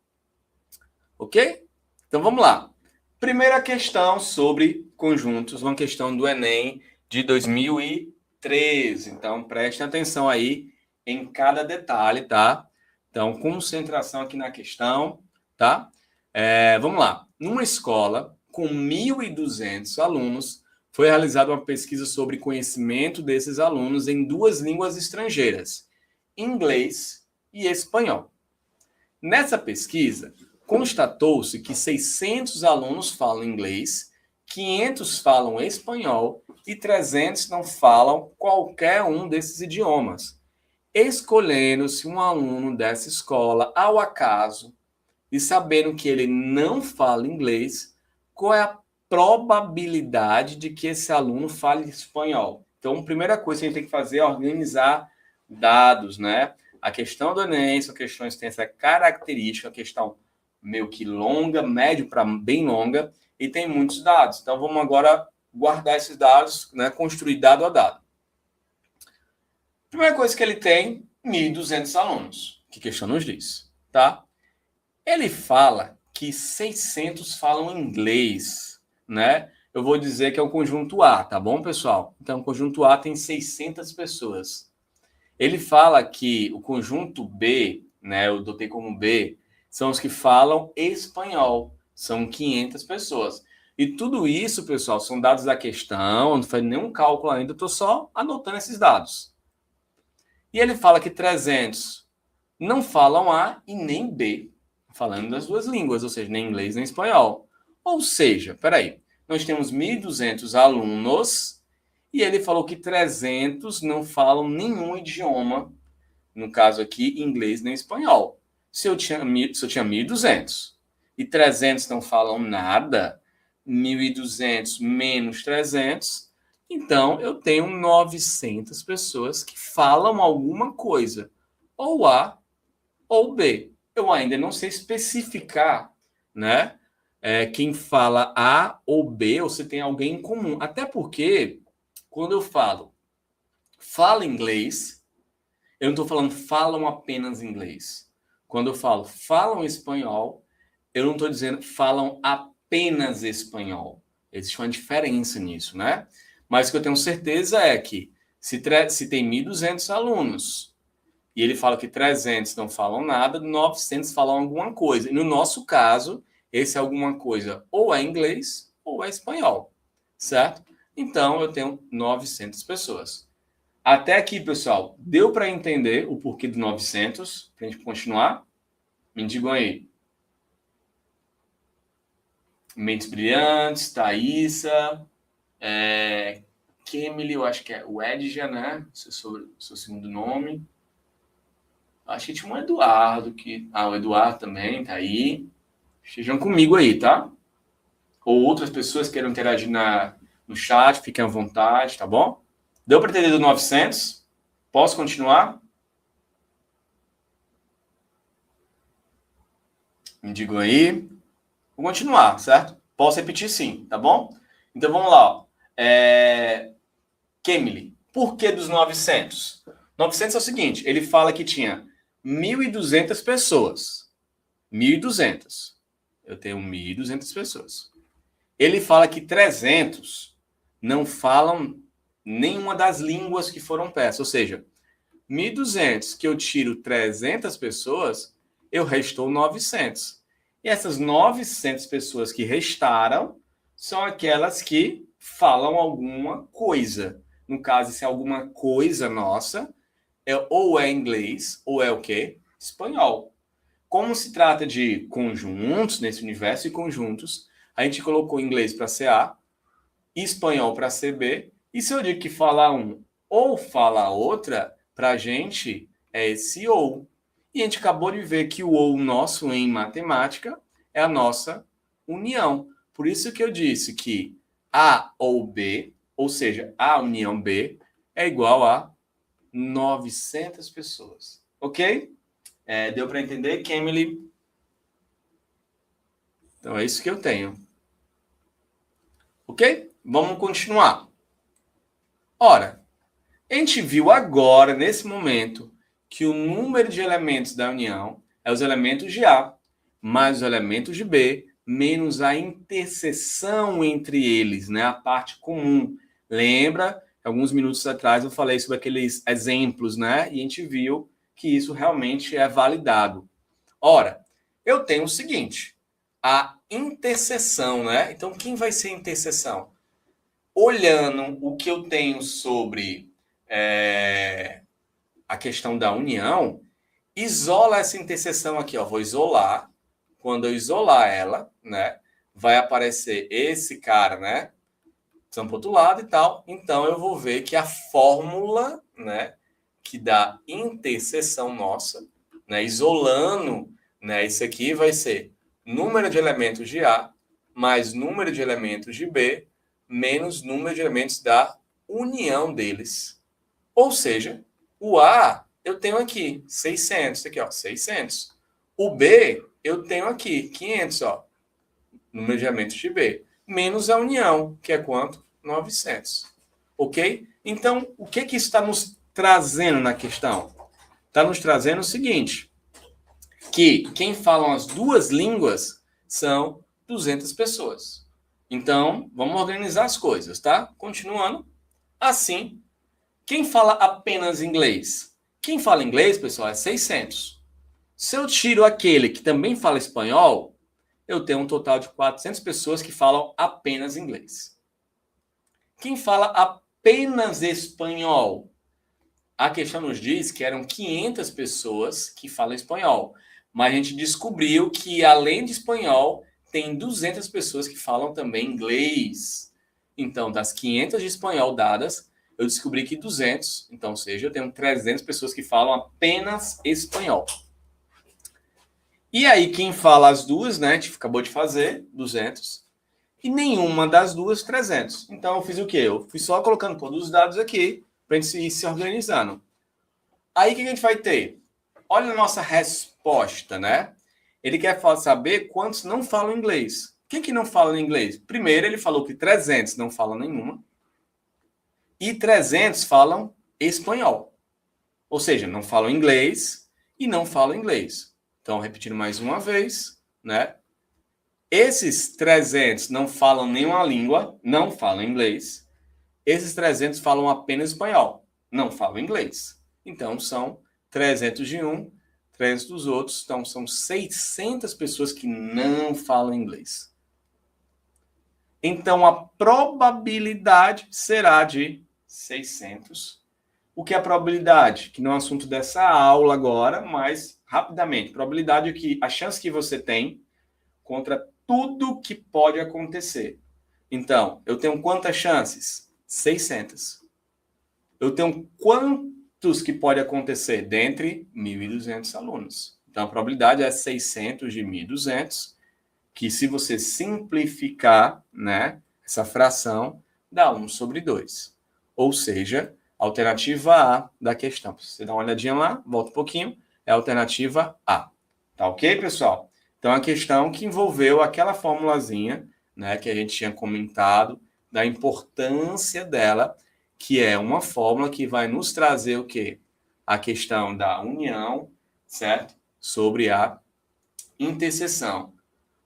Ok? Então, vamos lá. Primeira questão sobre conjuntos, uma questão do Enem de 2013. Então, prestem atenção aí em cada detalhe, tá? Então, concentração aqui na questão, tá? Vamos lá. Numa escola com 1.200 alunos, foi realizada uma pesquisa sobre conhecimento desses alunos em 2 línguas estrangeiras, inglês e espanhol. Nessa pesquisa, constatou-se que 600 alunos falam inglês, 500 falam espanhol e 300 não falam qualquer um desses idiomas. Escolhendo-se um aluno dessa escola ao acaso e sabendo que ele não fala inglês, qual é a probabilidade de que esse aluno fale espanhol? Então, a primeira coisa que a gente tem que fazer é organizar dados, né? A questão do Enem são questões que têm essa característica, a questão meio que longa, médio para bem longa, e tem muitos dados. Então, vamos agora guardar esses dados, né? Construir dado a dado. Primeira coisa que ele tem, 1.200 alunos. Que questão nos diz, tá? Ele fala que 600 falam inglês, né? Eu vou dizer que é o conjunto A, tá bom, pessoal? Então, o conjunto A tem 600 pessoas. Ele fala que o conjunto B, né, eu dotei como B, são os que falam espanhol. São 500 pessoas. E tudo isso, pessoal, são dados da questão, não faz nenhum cálculo ainda, eu estou só anotando esses dados. E ele fala que 300 não falam A e nem B, falando das 2 línguas, ou seja, nem inglês nem espanhol. Ou seja, peraí, nós temos 1.200 alunos e ele falou que 300 não falam nenhum idioma, no caso aqui, inglês nem espanhol. Se eu tinha 1.200 e 300 não falam nada, 1.200 menos 300, então eu tenho 900 pessoas que falam alguma coisa, ou A ou B. Eu ainda não sei especificar né? Quem fala A ou B, ou você tem alguém em comum. Até porque, quando eu fala inglês, eu não estou falando falam apenas inglês. Quando eu falo falam espanhol, eu não estou dizendo falam apenas espanhol. Existe uma diferença nisso, né? Mas o que eu tenho certeza é que se tem 1.200 alunos e ele fala que 300 não falam nada, 900 falam alguma coisa. E no nosso caso, esse alguma coisa ou é inglês ou é espanhol, certo? Então, eu tenho 900 pessoas. Até aqui, pessoal, deu para entender o porquê do 900? Para a gente continuar? Me digam aí. Mentes Brilhantes, Thaísa, Kemily, eu acho que é o Edja, né? Seu segundo nome. Acho que tinha um Eduardo que. Ah, o Eduardo também tá aí. Estejam comigo aí, tá? Ou outras pessoas queiram interagir no chat, fiquem à vontade, tá bom? Deu para entender do 900? Posso continuar? Me digam aí. Vou continuar, certo? Posso repetir sim, tá bom? Então vamos lá. Ó. Kemily, por que dos 900? 900 é o seguinte, ele fala que tinha 1.200 pessoas. 1.200. Eu tenho 1.200 pessoas. Ele fala que 300 não falam nenhuma das línguas que foram peças. Ou seja, 1.200 que eu tiro 300 pessoas, eu restou 900. E essas 900 pessoas que restaram são aquelas que falam alguma coisa. No caso, se é alguma coisa nossa, ou é inglês, ou é o quê? Espanhol. Como se trata de conjuntos, nesse universo de conjuntos, a gente colocou inglês para CA, espanhol para CB, e se eu digo que fala um ou fala outra, para a gente é esse ou. E a gente acabou de ver que o ou nosso em matemática é a nossa união. Por isso que eu disse que A ou B, ou seja, A união B, é igual a 900 pessoas. Ok? Deu para entender, Kemily? Então é isso que eu tenho. Ok? Vamos continuar. Ora, a gente viu agora, nesse momento, que o número de elementos da união é os elementos de A mais os elementos de B, menos a interseção entre eles, né? A parte comum. Lembra? Alguns minutos atrás eu falei sobre aqueles exemplos, né? E a gente viu que isso realmente é validado. Ora, eu tenho o seguinte, a interseção, né? Então, quem vai ser a interseção? Olhando o que eu tenho sobre a questão da união, isola essa interseção aqui, ó. Vou isolar. Quando eu isolar ela, né, vai aparecer esse cara, né, para o outro lado e tal. Então eu vou ver que a fórmula, né, que dá interseção nossa, né, isolando, né, isso aqui vai ser número de elementos de A mais número de elementos de B menos número de elementos da união deles. Ou seja, o A eu tenho aqui 600, aqui ó, 600. O B eu tenho aqui 500, ó, número de elementos de B, menos a união, que é quanto? 900. Ok? Então, o que isso está nos trazendo na questão? Está nos trazendo o seguinte, que quem falam as duas línguas são 200 pessoas. Então, vamos organizar as coisas, tá? Continuando. Assim, quem fala apenas inglês? Quem fala inglês, pessoal, é 600. Se eu tiro aquele que também fala espanhol, eu tenho um total de 400 pessoas que falam apenas inglês. Quem fala apenas espanhol? A questão nos diz que eram 500 pessoas que falam espanhol. Mas a gente descobriu que, além de espanhol, tem 200 pessoas que falam também inglês. Então, das 500 de espanhol dadas, eu descobri que 200, então, ou seja, eu tenho 300 pessoas que falam apenas espanhol. E aí, quem fala as duas, né, a gente acabou de fazer, 200, e nenhuma das duas, 300. Então, eu fiz o quê? Eu fui só colocando todos os dados aqui, para a gente ir se organizando. Aí, o que a gente vai ter? Olha a nossa resposta, né? Ele quer saber quantos não falam inglês. Quem que não fala inglês? Primeiro, ele falou que 300 não falam nenhuma e 300 falam espanhol. Ou seja, não falam inglês e não falam inglês. Então, repetindo mais uma vez, né? Esses 300 não falam nenhuma língua, não falam inglês. Esses 300 falam apenas espanhol, não falam inglês. Então, são 300 de um, 300 dos outros. Então, são 600 pessoas que não falam inglês. Então, a probabilidade será de 600. O que é a probabilidade? Que não é um assunto dessa aula agora, mas rapidamente. Probabilidade é que a chance que você tem contra tudo que pode acontecer. Então, eu tenho quantas chances? 600. Eu tenho quantos que pode acontecer? Dentre 1.200 alunos. Então, a probabilidade é 600 de 1.200, que se você simplificar, né, essa fração, dá 1 sobre 2. Ou seja, a alternativa A da questão. Se você dá uma olhadinha lá, volta um pouquinho, é a alternativa A. Tá ok, pessoal? Então, a questão que envolveu aquela formulazinha, né, que a gente tinha comentado, da importância dela, que é uma fórmula que vai nos trazer o quê? A questão da união, certo? Sobre a interseção.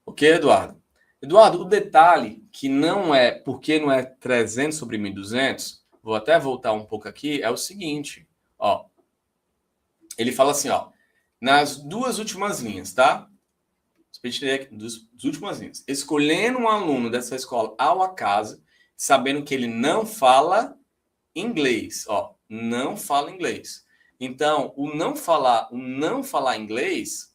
Ok, Eduardo? Eduardo, o detalhe que não é, porque não é 300 sobre 1.200, vou até voltar um pouco aqui, é o seguinte, ó. Ele fala assim, ó, nas duas últimas linhas, tá? Das últimas linhas. Escolhendo um aluno dessa escola ao acaso, sabendo que ele não fala inglês, ó, não fala inglês. Então, o não falar inglês,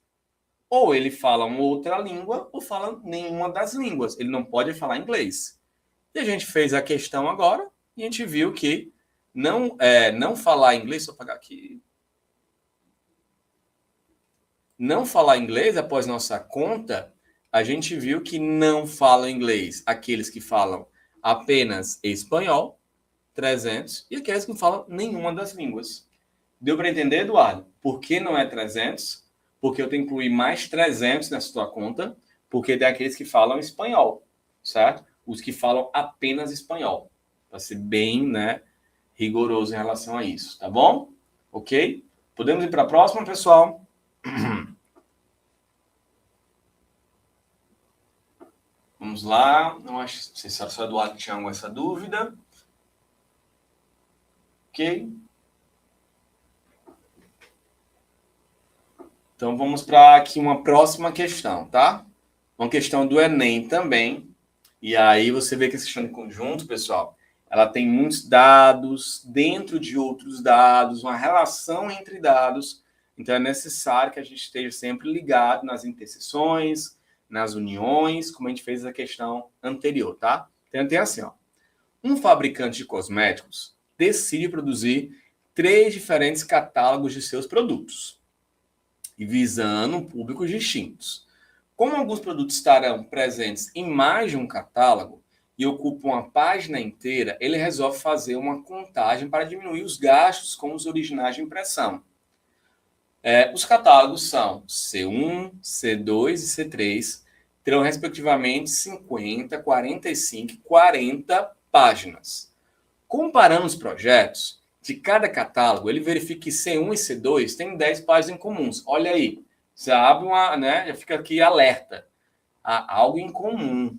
ou ele fala uma outra língua, ou fala nenhuma das línguas. Ele não pode falar inglês. E a gente fez a questão agora, e a gente viu que não falar inglês, vou apagar aqui. Não falar inglês, após nossa conta, a gente viu que não falam inglês aqueles que falam apenas espanhol, 300, e aqueles que não falam nenhuma das línguas. Deu para entender, Eduardo? Por que não é 300? Porque eu tenho que incluir mais 300 nessa tua conta, porque tem aqueles que falam espanhol, certo? Os que falam apenas espanhol. Para ser bem, né, rigoroso em relação a isso, tá bom? Ok? Podemos ir para a próxima, pessoal? Vamos lá. Não acho, não sei se o Eduardo tinha alguma essa dúvida. Ok? Então, vamos para aqui uma próxima questão, tá? Uma questão do Enem também. E aí você vê que essa questão de conjunto, pessoal, ela tem muitos dados dentro de outros dados, uma relação entre dados. Então, é necessário que a gente esteja sempre ligado nas interseções, nas uniões, como a gente fez a questão anterior, tá? Então, tem assim, ó. Um fabricante de cosméticos decide produzir 3 diferentes catálogos de seus produtos, e visando públicos distintos. Como alguns produtos estarão presentes em mais de um catálogo e ocupam uma página inteira, ele resolve fazer uma contagem para diminuir os gastos com os originais de impressão. Os catálogos são C1, C2 e C3, terão respectivamente 50, 45 e 40 páginas. Comparando os projetos de cada catálogo, ele verifica que C1 e C2 têm 10 páginas em comuns. Olha aí, você abre uma, né, já fica aqui alerta. Há algo em comum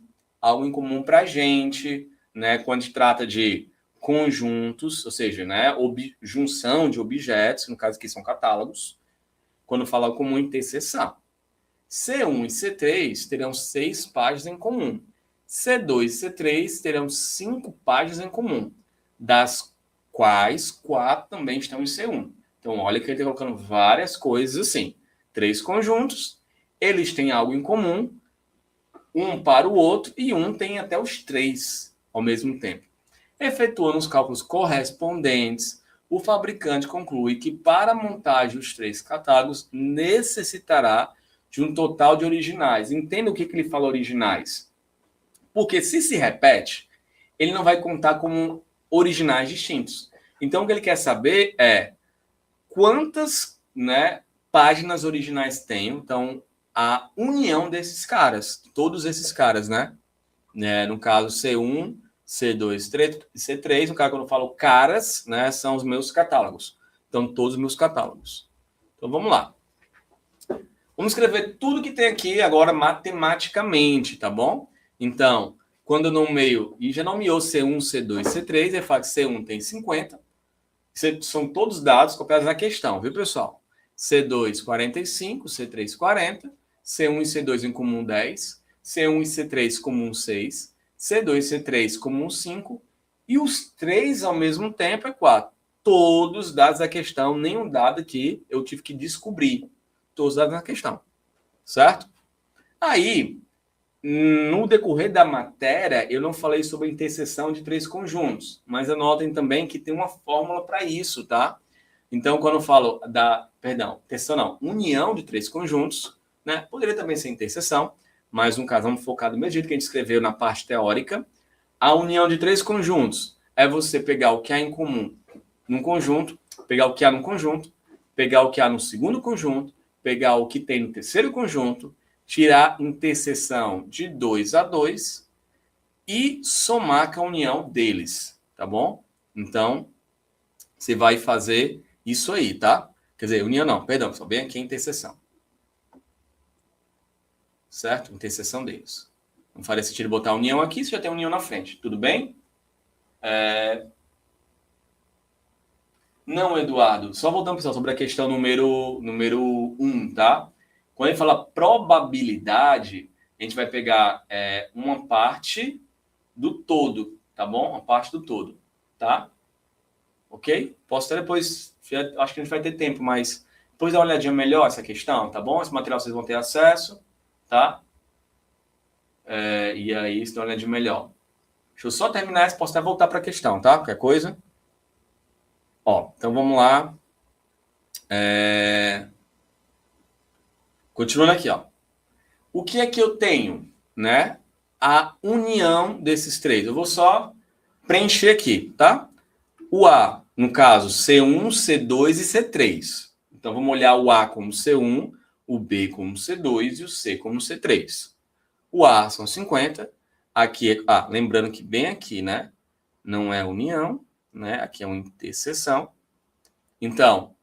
para a gente, né, quando se trata de conjuntos, ou seja, né, junção de objetos, no caso aqui são catálogos, quando fala comum, interseção. C1 e C3 terão 6 páginas em comum. C2 e C3 terão 5 páginas em comum, das quais 4 também estão em C1. Então, olha que ele está colocando várias coisas assim. 3 conjuntos, eles têm algo em comum, um para o outro, e um tem até os 3 ao mesmo tempo. Efetuando os cálculos correspondentes, o fabricante conclui que para a montagem dos 3 catálogos necessitará de um total de originais. Entenda o que ele fala originais. Porque se repete, ele não vai contar como originais distintos. Então, o que ele quer saber é quantas, né, páginas originais tem. Então, a união desses caras, todos esses caras, né? No caso, C1, C2 e C3, no caso, quando eu falo caras, né, são os meus catálogos. Então, todos os meus catálogos. Então, vamos lá. Vamos escrever tudo que tem aqui agora matematicamente, tá bom? Então, quando eu nomeio, e já nomeou C1, C2, C3, eu falo que C1 tem 50. São todos dados copiados na questão, viu, pessoal? C2, 45, C3, 40, C1 e C2 em comum 10, C1 e C3 comum 6, C2 e C3 comum 5, e os três ao mesmo tempo é 4. Todos os dados da questão, nenhum dado aqui eu tive que descobrir. Todos os dados na questão, certo? Aí, no decorrer da matéria, eu não falei sobre a interseção de três conjuntos, mas anotem também que tem uma fórmula para isso, tá? Então, quando eu falo interseção não, união de três conjuntos, né? Poderia também ser interseção, mas no caso vamos focar do mesmo jeito que a gente escreveu na parte teórica. A união de três conjuntos é você pegar o que há em comum num conjunto, pegar o que há no conjunto, pegar o que há no segundo conjunto, pegar o que tem no terceiro conjunto, tirar interseção de 2 a 2 e somar com a união deles, tá bom? Então, você vai fazer isso aí, tá? Quer dizer, união não, perdão, só bem aqui a interseção. Certo? Interseção deles. Não faria sentido botar a união aqui, se já tem união na frente. Tudo bem? Não, Eduardo. Só voltando, pessoal, sobre a questão número 1, tá? Quando ele fala probabilidade, a gente vai pegar uma parte do todo, tá bom? Uma parte do todo, tá? Ok? Posso até depois, acho que a gente vai ter tempo, mas depois dá uma olhadinha melhor essa questão, tá bom? Esse material vocês vão ter acesso, tá? E aí, vocês dão uma olhadinha melhor. Deixa eu só terminar essa, posso até voltar para a questão, tá? Qualquer coisa. Ó, então vamos lá. Continuando aqui, ó. O que é que eu tenho, né? A união desses três. Eu vou só preencher aqui, tá? O A, no caso, C1, C2 e C3. Então, vamos olhar o A como C1, o B como C2 e o C como C3. O A são 50. Aqui, lembrando que bem aqui, né? Não é união, né? Aqui é uma interseção. Então,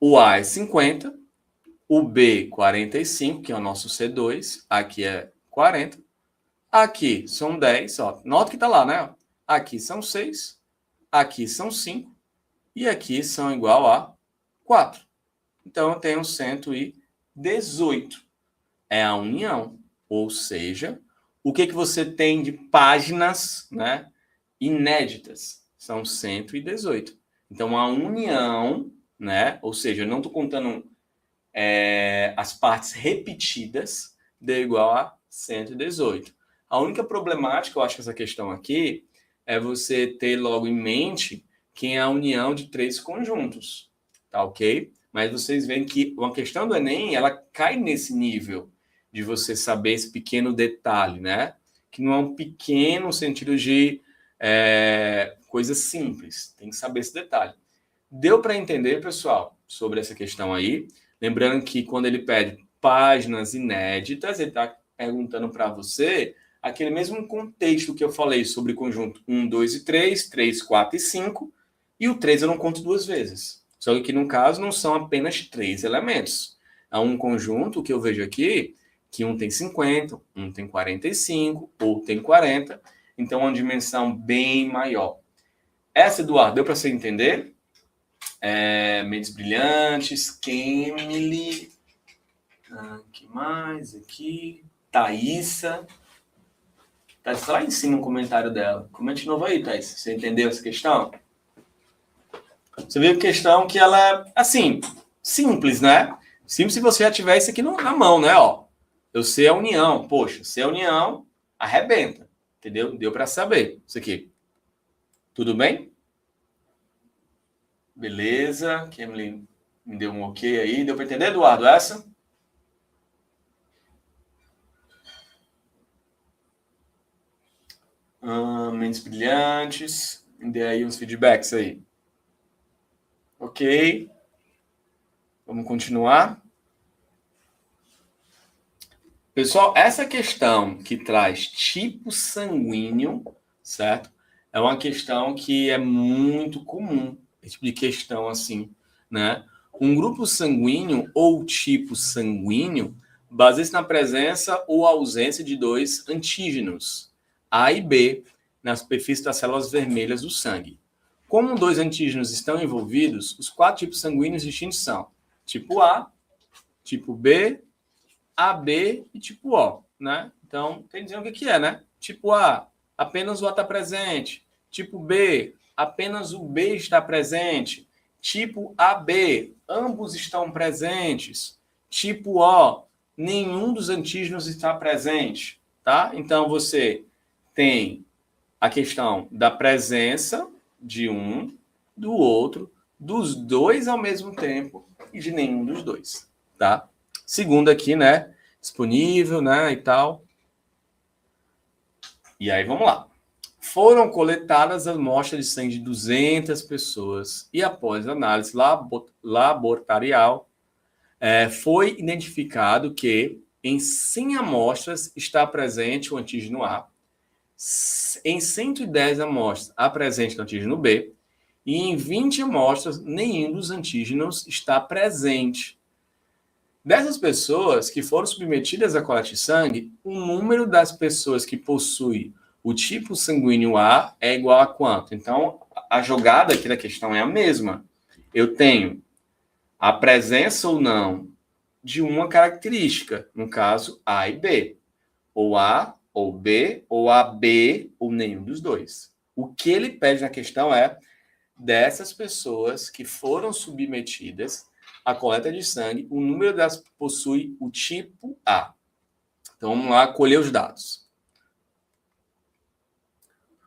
o A é 50, o B 45, que é o nosso C2, aqui é 40. Aqui são 10, ó. Nota que tá lá, né? Aqui são 6, aqui são 5 e aqui são igual a 4. Então eu tenho 118. É a união, ou seja, o que você tem de páginas, né, inéditas? São 118. Então a união, né, ou seja, eu não estou contando as partes repetidas, deu igual a 118. A única problemática, eu acho que essa questão aqui, é você ter logo em mente quem é a união de três conjuntos, tá ok? Mas vocês veem que uma questão do Enem, ela cai nesse nível de você saber esse pequeno detalhe, né? Que não é um pequeno sentido de coisa simples, tem que saber esse detalhe. Deu para entender, pessoal, sobre essa questão aí? Lembrando que quando ele pede páginas inéditas, ele está perguntando para você aquele mesmo contexto que eu falei sobre conjunto 1, 2 e 3, 3, 4 e 5, e o 3 eu não conto duas vezes. Só que no caso não são apenas 3 elementos. É um conjunto que eu vejo aqui que um tem 50, um tem 45, outro tem 40, então é uma dimensão bem maior. Essa, Eduardo, deu para você entender? Mentes Brilhantes, Kemily, que mais aqui? Thaísa. Tá lá em cima o comentário dela. Comente de novo aí, Thaís. Você entendeu essa questão? Você viu a questão que ela é, assim, simples, né? Simples se você já tiver isso aqui na mão, né? Ó, eu sei a união. Poxa, sei a união, arrebenta. Entendeu? Deu para saber isso aqui. Tudo bem? Beleza. Kemily me deu um ok aí. Deu para entender, Eduardo, essa? Mentes Brilhantes. Me dê aí uns feedbacks aí. Ok. Vamos continuar. Pessoal, essa questão que traz tipo sanguíneo, certo? É uma questão que é muito comum, esse tipo de questão assim, né? Um grupo sanguíneo ou tipo sanguíneo baseia-se na presença ou ausência de dois antígenos, A e B, na superfície das células vermelhas do sangue. Como dois antígenos estão envolvidos, os quatro tipos sanguíneos distintos são tipo A, tipo B, AB e tipo O, né? Então, tem que dizer o que é, né? Tipo A, apenas o A está presente. Tipo B, apenas o B está presente. Tipo AB, ambos estão presentes. Tipo O, nenhum dos antígenos está presente, tá? Então, você tem a questão da presença de um, do outro, dos dois ao mesmo tempo e de nenhum dos dois, tá? Segundo aqui, né? Disponível, né? E tal. E aí, vamos lá. Foram coletadas amostras de sangue de 200 pessoas e após análise laboratorial, foi identificado que em 100 amostras está presente o antígeno A, em 110 amostras apresente o antígeno B e em 20 amostras nenhum dos antígenos está presente. Dessas pessoas que foram submetidas à coleta de sangue, o número das pessoas que possuem o tipo sanguíneo A é igual a quanto? Então, a jogada aqui da questão é a mesma. Eu tenho a presença ou não de uma característica, no caso A e B, ou A ou B, ou AB, ou nenhum dos dois. O que ele pede na questão é dessas pessoas que foram submetidas à coleta de sangue, o número delas possui o tipo A. Então vamos lá colher os dados.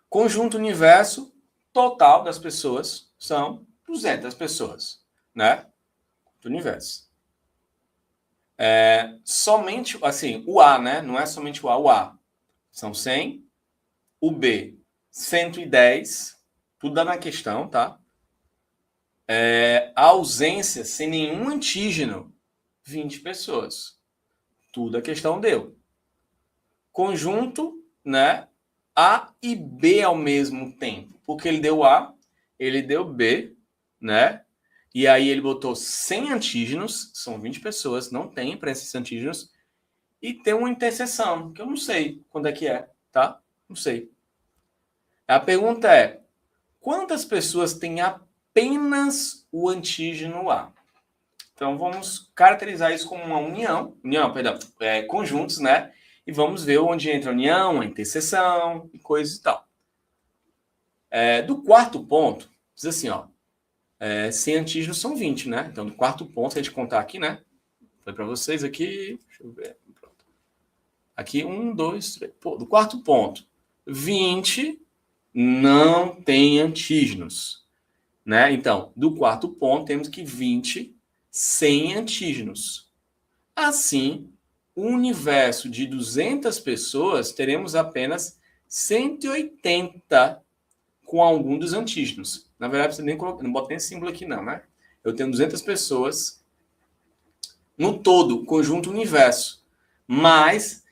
Conjunto universo total das pessoas são 200 pessoas, né? Do universo. Somente, assim, o A, né? Não é somente o A. São 100. O B, 110. Tudo dá na questão, tá? A ausência sem nenhum antígeno, 20 pessoas. Tudo a questão deu. Conjunto, né? A e B ao mesmo tempo. Porque ele deu A, ele deu B, né? E aí ele botou 100 antígenos, são 20 pessoas, não tem para esses antígenos, e tem uma interseção, que eu não sei quando é que é, tá? Não sei. A pergunta é, quantas pessoas têm apenas o antígeno A? Então vamos caracterizar isso como uma conjuntos, né? E vamos ver onde entra a união, a interseção e coisas e tal. Do quarto ponto, diz assim, ó, 100 antígenos são 20, né? Então, do quarto ponto, se a gente contar aqui, né? Foi para vocês aqui, deixa eu ver. Pronto. Aqui, 1, 2, 3. Pô, do quarto ponto, 20 não tem antígenos, né? Então, do quarto ponto, temos que 20 sem antígenos. Assim, o universo de 200 pessoas, teremos apenas 180 com algum dos antígenos. Na verdade, você nem coloca, não bota nem símbolo aqui não, né? Eu tenho 200 pessoas no todo, conjunto universo. Mas,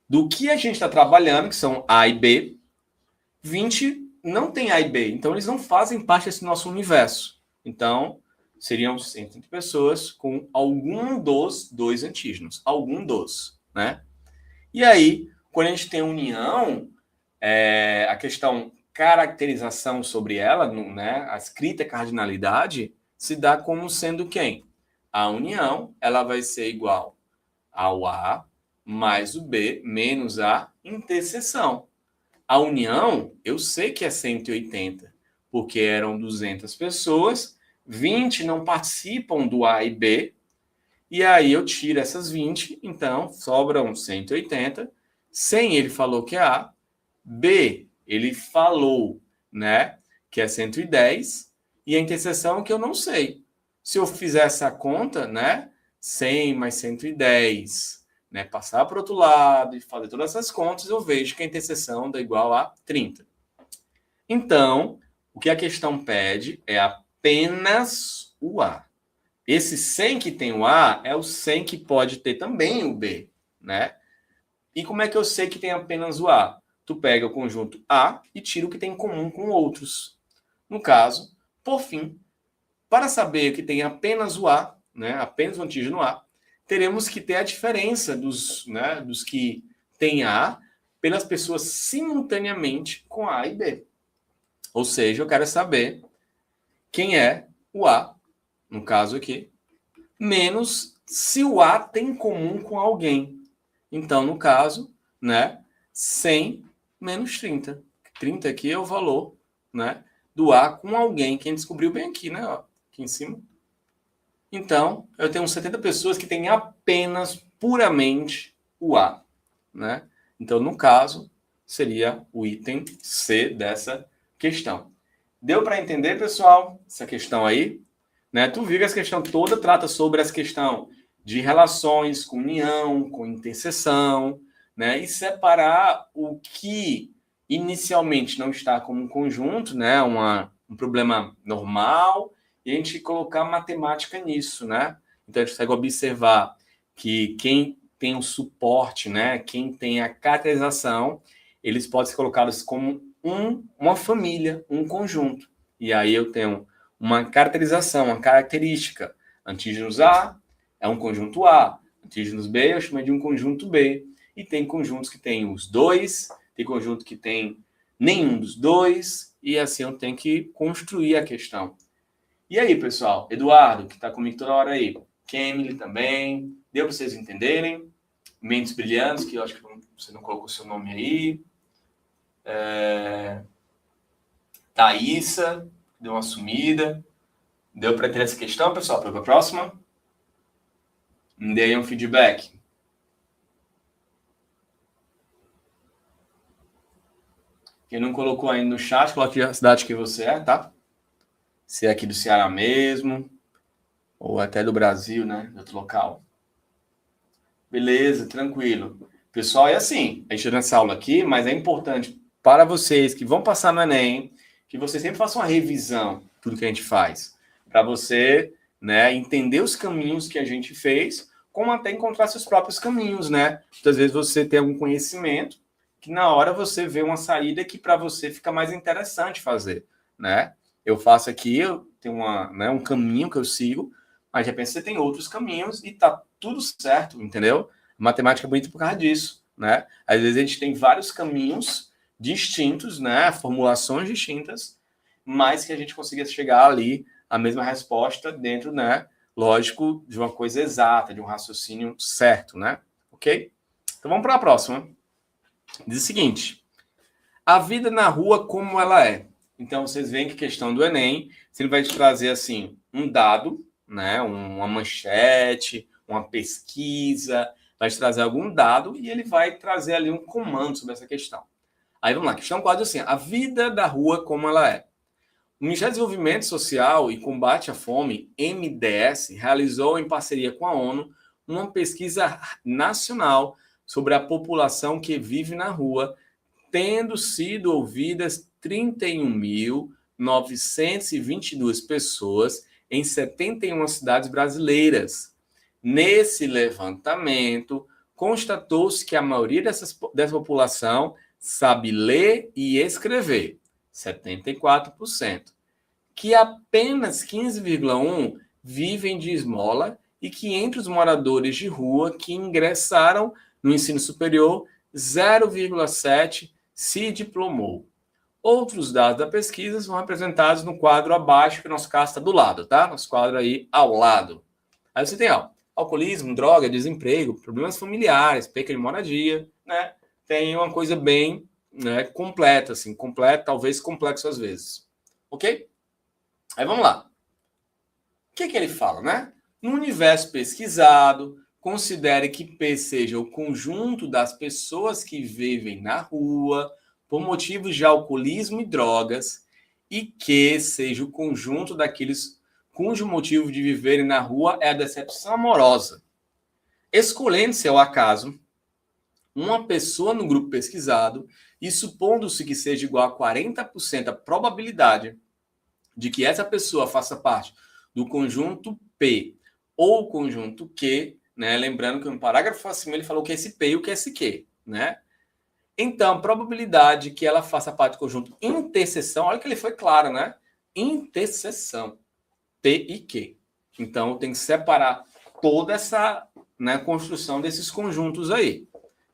do que a gente está trabalhando, que são A e B, 20 não tem A e B. Então, eles não fazem parte desse nosso universo. Então, seriam 130 pessoas com algum dos dois antígenos. Algum dos, né? E aí, quando a gente tem união, a questão caracterização sobre ela, né, a escrita cardinalidade, se dá como sendo quem? A união, ela vai ser igual ao A mais o B menos a interseção. A união, eu sei que é 180, porque eram 200 pessoas, 20 não participam do A e B, e aí eu tiro essas 20, então sobram 180. 100 ele falou que é A, B ele falou, né, que é 110, e a interseção que eu não sei. Se eu fizer essa conta, né, 100 mais 110, né, passar para o outro lado e fazer todas essas contas, eu vejo que a interseção dá igual a 30. Então, o que a questão pede é apenas o A. Esse 100 que tem o A é o 100 que pode ter também o B, né? E como é que eu sei que tem apenas o A? Tu pega o conjunto A e tira o que tem em comum com outros. No caso, por fim, para saber que tem apenas o A, né, apenas o antígeno A, teremos que ter a diferença dos que têm A pelas pessoas simultaneamente com A e B. Ou seja, eu quero saber quem é o A, no caso aqui, menos se o A tem em comum com alguém. Então, no caso, né, 100 menos 30. 30 aqui é o valor, né, do A com alguém. Quem descobriu bem aqui, né, ó, aqui em cima. Então, eu tenho 70 pessoas que têm apenas, puramente, o A, né? Então, no caso, seria o item C dessa questão. Deu para entender, pessoal, essa questão aí? Né? Tu viu que essa questão toda trata sobre essa questão de relações com união, com interseção, né? E separar o que inicialmente não está como um conjunto, né? Um problema normal, e a gente colocar matemática nisso, né? Então a gente consegue observar que quem tem o suporte, né? Quem tem a caracterização, eles podem ser colocados como uma família, um conjunto. E aí eu tenho uma caracterização, uma característica. Antígenos A é um conjunto A, antígenos B eu chamo de um conjunto B. E tem conjuntos que tem os dois, tem conjunto que tem nenhum dos dois, e assim eu tenho que construir a questão. E aí, pessoal? Eduardo, que está comigo toda hora aí. Kemily também. Deu para vocês entenderem? Mentes Brilhantes, que eu acho que você não colocou o seu nome aí. Thaísa, deu uma sumida. Deu para entender essa questão, pessoal? Para a próxima? Me dê aí um feedback. Quem não colocou ainda no chat, coloque a cidade que você é, tá? Se é aqui do Ceará mesmo, ou até do Brasil, né? De outro local. Beleza, tranquilo. Pessoal, é assim, a gente está nessa aula aqui, mas é importante para vocês que vão passar no Enem, que vocês sempre façam uma revisão de tudo que a gente faz, para você, né, entender os caminhos que a gente fez, como até encontrar seus próprios caminhos, né? Muitas vezes você tem algum conhecimento que na hora você vê uma saída que para você fica mais interessante fazer, né? Eu faço aqui, eu tenho um caminho que eu sigo, mas de repente você tem outros caminhos e tá tudo certo, entendeu? Matemática é bonita por causa disso, né? Às vezes a gente tem vários caminhos distintos, né? Formulações distintas, mas que a gente consiga chegar ali à mesma resposta dentro, né? Lógico, de uma coisa exata, de um raciocínio certo, né? Ok? Então vamos para a próxima. Diz o seguinte: a vida na rua como ela é. Então vocês veem que a questão do Enem, ele vai te trazer assim um dado, né? Uma manchete, uma pesquisa, vai te trazer algum dado e ele vai trazer ali um comando sobre essa questão. Aí vamos lá, questão 4 assim: a vida da rua como ela é. O Ministério do Desenvolvimento Social e Combate à Fome, MDS, realizou em parceria com a ONU uma pesquisa nacional sobre a população que vive na rua, tendo sido ouvidas 31.922 pessoas em 71 cidades brasileiras. Nesse levantamento, constatou-se que a maioria dessa população sabe ler e escrever, 74%, que apenas 15,1% vivem de esmola e que entre os moradores de rua que ingressaram no ensino superior, 0,7% se diplomou. Outros dados da pesquisa são representados no quadro abaixo, que o nosso caso está do lado, tá? Nosso quadro aí ao lado. Aí você tem, ó, alcoolismo, droga, desemprego, problemas familiares, perca de moradia, né? Tem uma coisa bem, né, completa, assim, completa, talvez complexo às vezes. Ok? Aí vamos lá. O que ele fala, né? No universo pesquisado, considere que P seja o conjunto das pessoas que vivem na rua por motivos de alcoolismo e drogas e Q seja o conjunto daqueles cujo motivo de viverem na rua é a decepção amorosa. Escolhendo-se ao acaso uma pessoa no grupo pesquisado e supondo-se que seja igual a 40% a probabilidade de que essa pessoa faça parte do conjunto P ou conjunto Q, né? Lembrando que no parágrafo acima ele falou que é esse P e o que é esse Q, né? Então, probabilidade que ela faça parte do conjunto interseção, olha que ele foi claro, né? Interseção, P e Q. Então, tem que separar toda essa, né, construção desses conjuntos aí.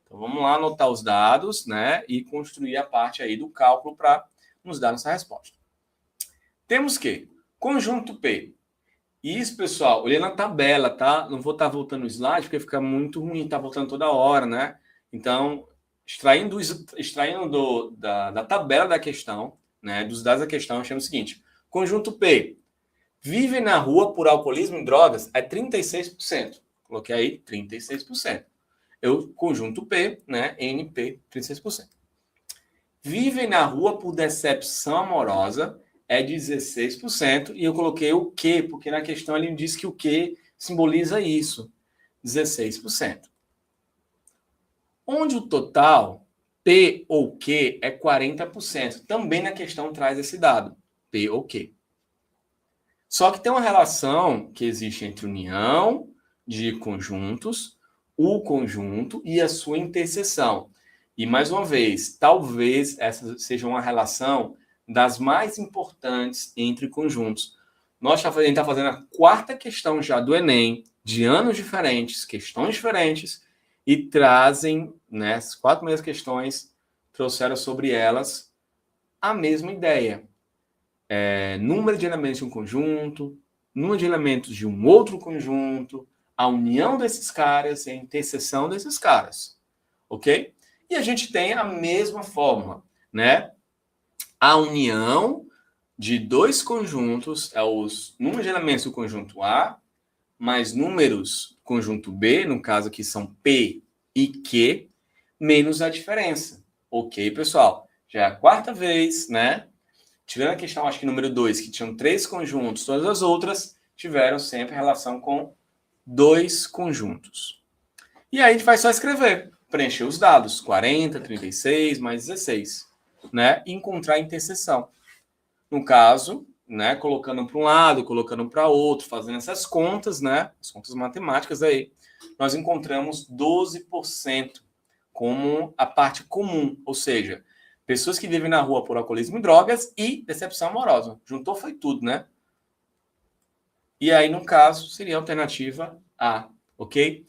Então, vamos lá anotar os dados, né? E construir a parte aí do cálculo para nos dar essa resposta. Temos que conjunto P. Isso, pessoal, olhei na tabela, tá? Não vou estar voltando o slide, porque fica muito ruim, tá voltando toda hora, né? Então, extraindo da tabela da questão, né, dos dados da questão, achando o seguinte: conjunto P, vive na rua por alcoolismo e drogas, é 36%. Coloquei aí 36%. Conjunto P, né, NP, 36%. Vivem na rua por decepção amorosa, é 16%, e eu coloquei o que, porque na questão ele diz que o que simboliza isso, 16%. Onde o total, P ou Q, é 40%. Também na questão traz esse dado, P ou Q. Só que tem uma relação que existe entre união de conjuntos, o conjunto e a sua interseção. E, mais uma vez, talvez essa seja uma relação das mais importantes entre conjuntos. Nós a gente está fazendo a quarta questão já do Enem, de anos diferentes, questões diferentes, e trazem, né, as 4 primeiras questões trouxeram sobre elas a mesma ideia. Número de elementos de um conjunto, número de elementos de um outro conjunto, a união desses caras e a interseção desses caras. Ok? E a gente tem a mesma fórmula, né? A união de dois conjuntos é os números de elementos do conjunto A mais números do conjunto B, no caso aqui são P e Q, menos a diferença. Ok, pessoal? Já é a quarta vez, né? Tirando a questão, acho que número 2, que tinham 3 conjuntos, todas as outras tiveram sempre relação com 2 conjuntos. E aí a gente vai só escrever, preencher os dados, 40, 36, mais 16, né? E encontrar a interseção. No caso, né, colocando para um lado, colocando para outro, fazendo essas contas, né? As contas matemáticas aí, nós encontramos 12% como a parte comum, ou seja, pessoas que vivem na rua por alcoolismo e drogas e decepção amorosa. Juntou foi tudo, né? E aí, no caso, seria a alternativa A, ok?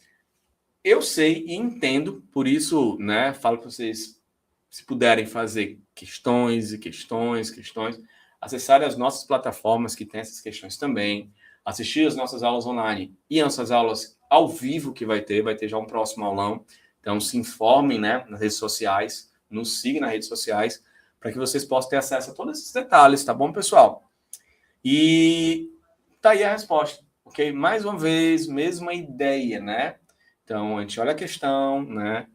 Eu sei e entendo, por isso, né, falo para vocês, se puderem fazer questões, acessarem as nossas plataformas que tem essas questões também, assistir as nossas aulas online e as nossas aulas ao vivo que vai ter já um próximo aulão. Então, se informem, né, nas redes sociais, nos sigam nas redes sociais, para que vocês possam ter acesso a todos esses detalhes, tá bom, pessoal? E tá aí a resposta, ok? Mais uma vez, mesma ideia, né? Então, a gente olha a questão, né?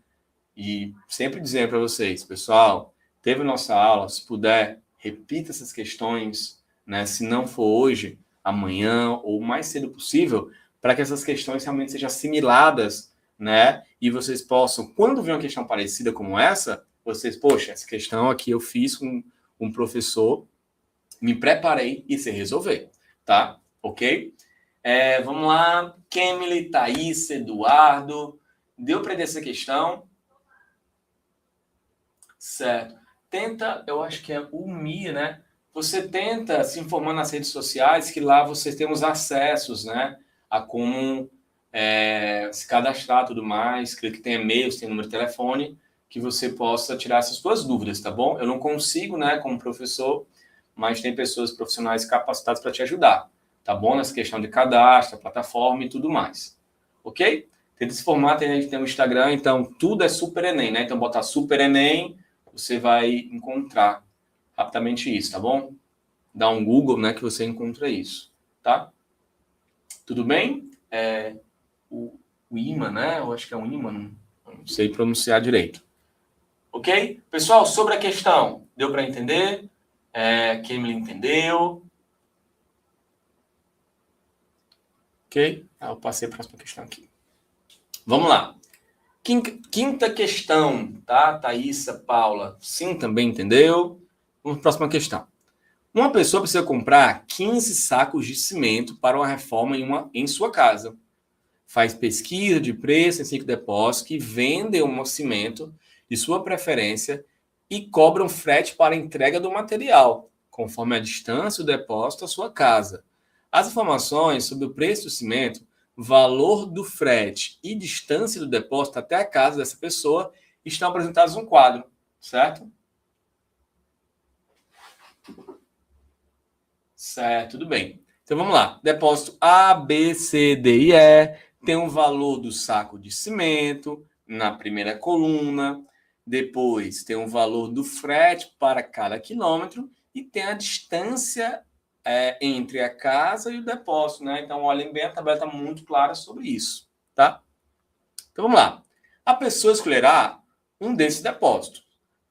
E sempre dizendo para vocês, pessoal, teve nossa aula, se puder, repita essas questões, né? Se não for hoje, amanhã ou o mais cedo possível, para que essas questões realmente sejam assimiladas, né? E vocês possam, quando vir uma questão parecida como essa, vocês, poxa, essa questão aqui eu fiz com um professor, me preparei e sei resolver, tá? Ok? Vamos lá, Kemily, Thaís, Eduardo, deu para entender essa questão? Certo. Tenta, eu acho que é o Mi, né? Você tenta se informar nas redes sociais, que lá você tem os acessos, né? A como se cadastrar e tudo mais, que tem e-mails, tem número de telefone, que você possa tirar essas suas dúvidas, tá bom? Eu não consigo, né, como professor, mas tem pessoas profissionais capacitadas para te ajudar, tá bom? Nessa questão de cadastro, plataforma e tudo mais. Ok? Tenta se formar, a gente tem o Instagram, então tudo é Super Enem, né? Então botar Super Enem, você vai encontrar rapidamente isso, tá bom? Dá um Google, né, que você encontra isso, tá? Tudo bem? O imã, né? Eu acho que é um imã, não sei pronunciar direito. Ok? Pessoal, sobre a questão, deu para entender? Quem me entendeu? Ok? Eu passei a próxima questão aqui. Vamos lá. Quinta questão, tá? Thaísa, Paula, sim, também entendeu? Vamos para a próxima questão. Uma pessoa precisa comprar 15 sacos de cimento para uma reforma em sua casa. faz pesquisa de preço em 5 depósitos que vendem um cimento de sua preferência e cobram frete para a entrega do material, conforme a distância do depósito à sua casa. As informações sobre o preço do cimento, valor do frete e distância do depósito até a casa dessa pessoa estão apresentadas no quadro, certo? Certo, tudo bem. Então vamos lá. Depósito A, B, C, D e E tem o valor do saco de cimento na primeira coluna. Depois tem o valor do frete para cada quilômetro e tem a distância entre a casa e o depósito, né? Então olhem bem, a tabela está muito clara sobre isso, tá? Então vamos lá. A pessoa escolherá um desses depósitos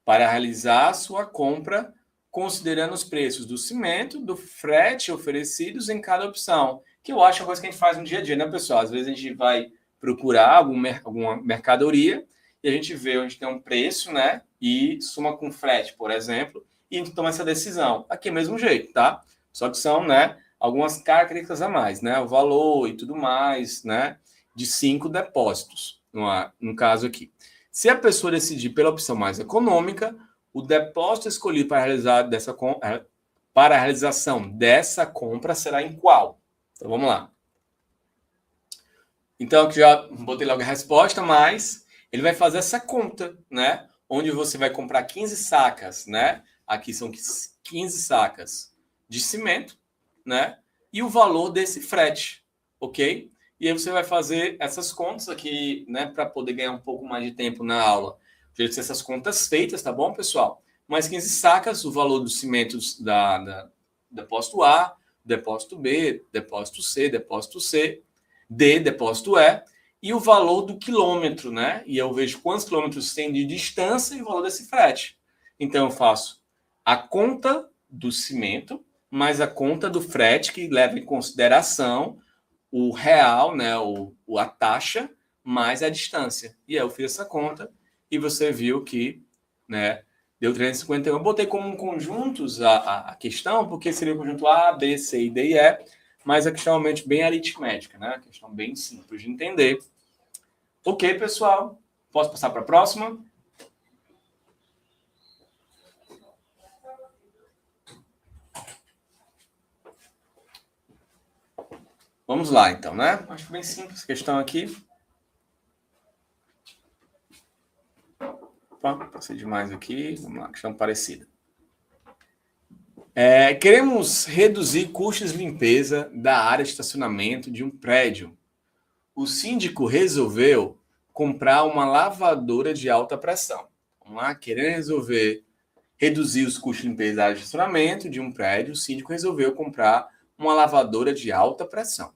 para realizar a sua compra, considerando os preços do cimento, do frete oferecidos em cada opção, que eu acho uma coisa que a gente faz no dia a dia, né, pessoal? Às vezes a gente vai procurar alguma mercadoria e a gente vê onde tem um preço, né, e soma com frete, por exemplo, e a gente toma essa decisão. Aqui é o mesmo jeito, tá? Só que são, né, algumas características a mais, né, o valor e tudo mais, né, de 5 depósitos, no caso aqui. Se a pessoa decidir pela opção mais econômica, o depósito escolhido para a realização dessa compra será em qual? Então, vamos lá. Então, aqui já botei logo a resposta, mas ele vai fazer essa conta, né? Onde você vai comprar 15 sacas, né? Aqui são 15 sacas de cimento, né? E o valor desse frete, ok? E aí você vai fazer essas contas aqui, né? Para poder ganhar um pouco mais de tempo na aula. Já ter essas contas feitas, tá bom, pessoal? Mais 15 sacas, o valor dos cimentos da depósito A, depósito B, depósito C, depósito C, D, depósito E, e o valor do quilômetro, né? E eu vejo quantos quilômetros tem de distância e o valor desse frete. Então eu faço a conta do cimento, mais a conta do frete, que leva em consideração o real, né? A taxa, mais a distância. E aí eu fiz essa conta e você viu que, né, deu 351. Eu botei como conjuntos a questão, porque seria o conjunto A, B, C e D e E, mas a questão é realmente bem aritmética, né? A questão bem simples de entender. Ok, pessoal? Posso passar para a próxima? Vamos lá, então, né? Acho bem simples a questão aqui. Opa, passei demais aqui. Vamos lá, questão parecida. Queremos reduzir custos de limpeza da área de estacionamento de um prédio. O síndico resolveu comprar uma lavadora de alta pressão. Vamos lá, querendo reduzir os custos de limpeza da área de estacionamento de um prédio, o síndico resolveu comprar uma lavadora de alta pressão.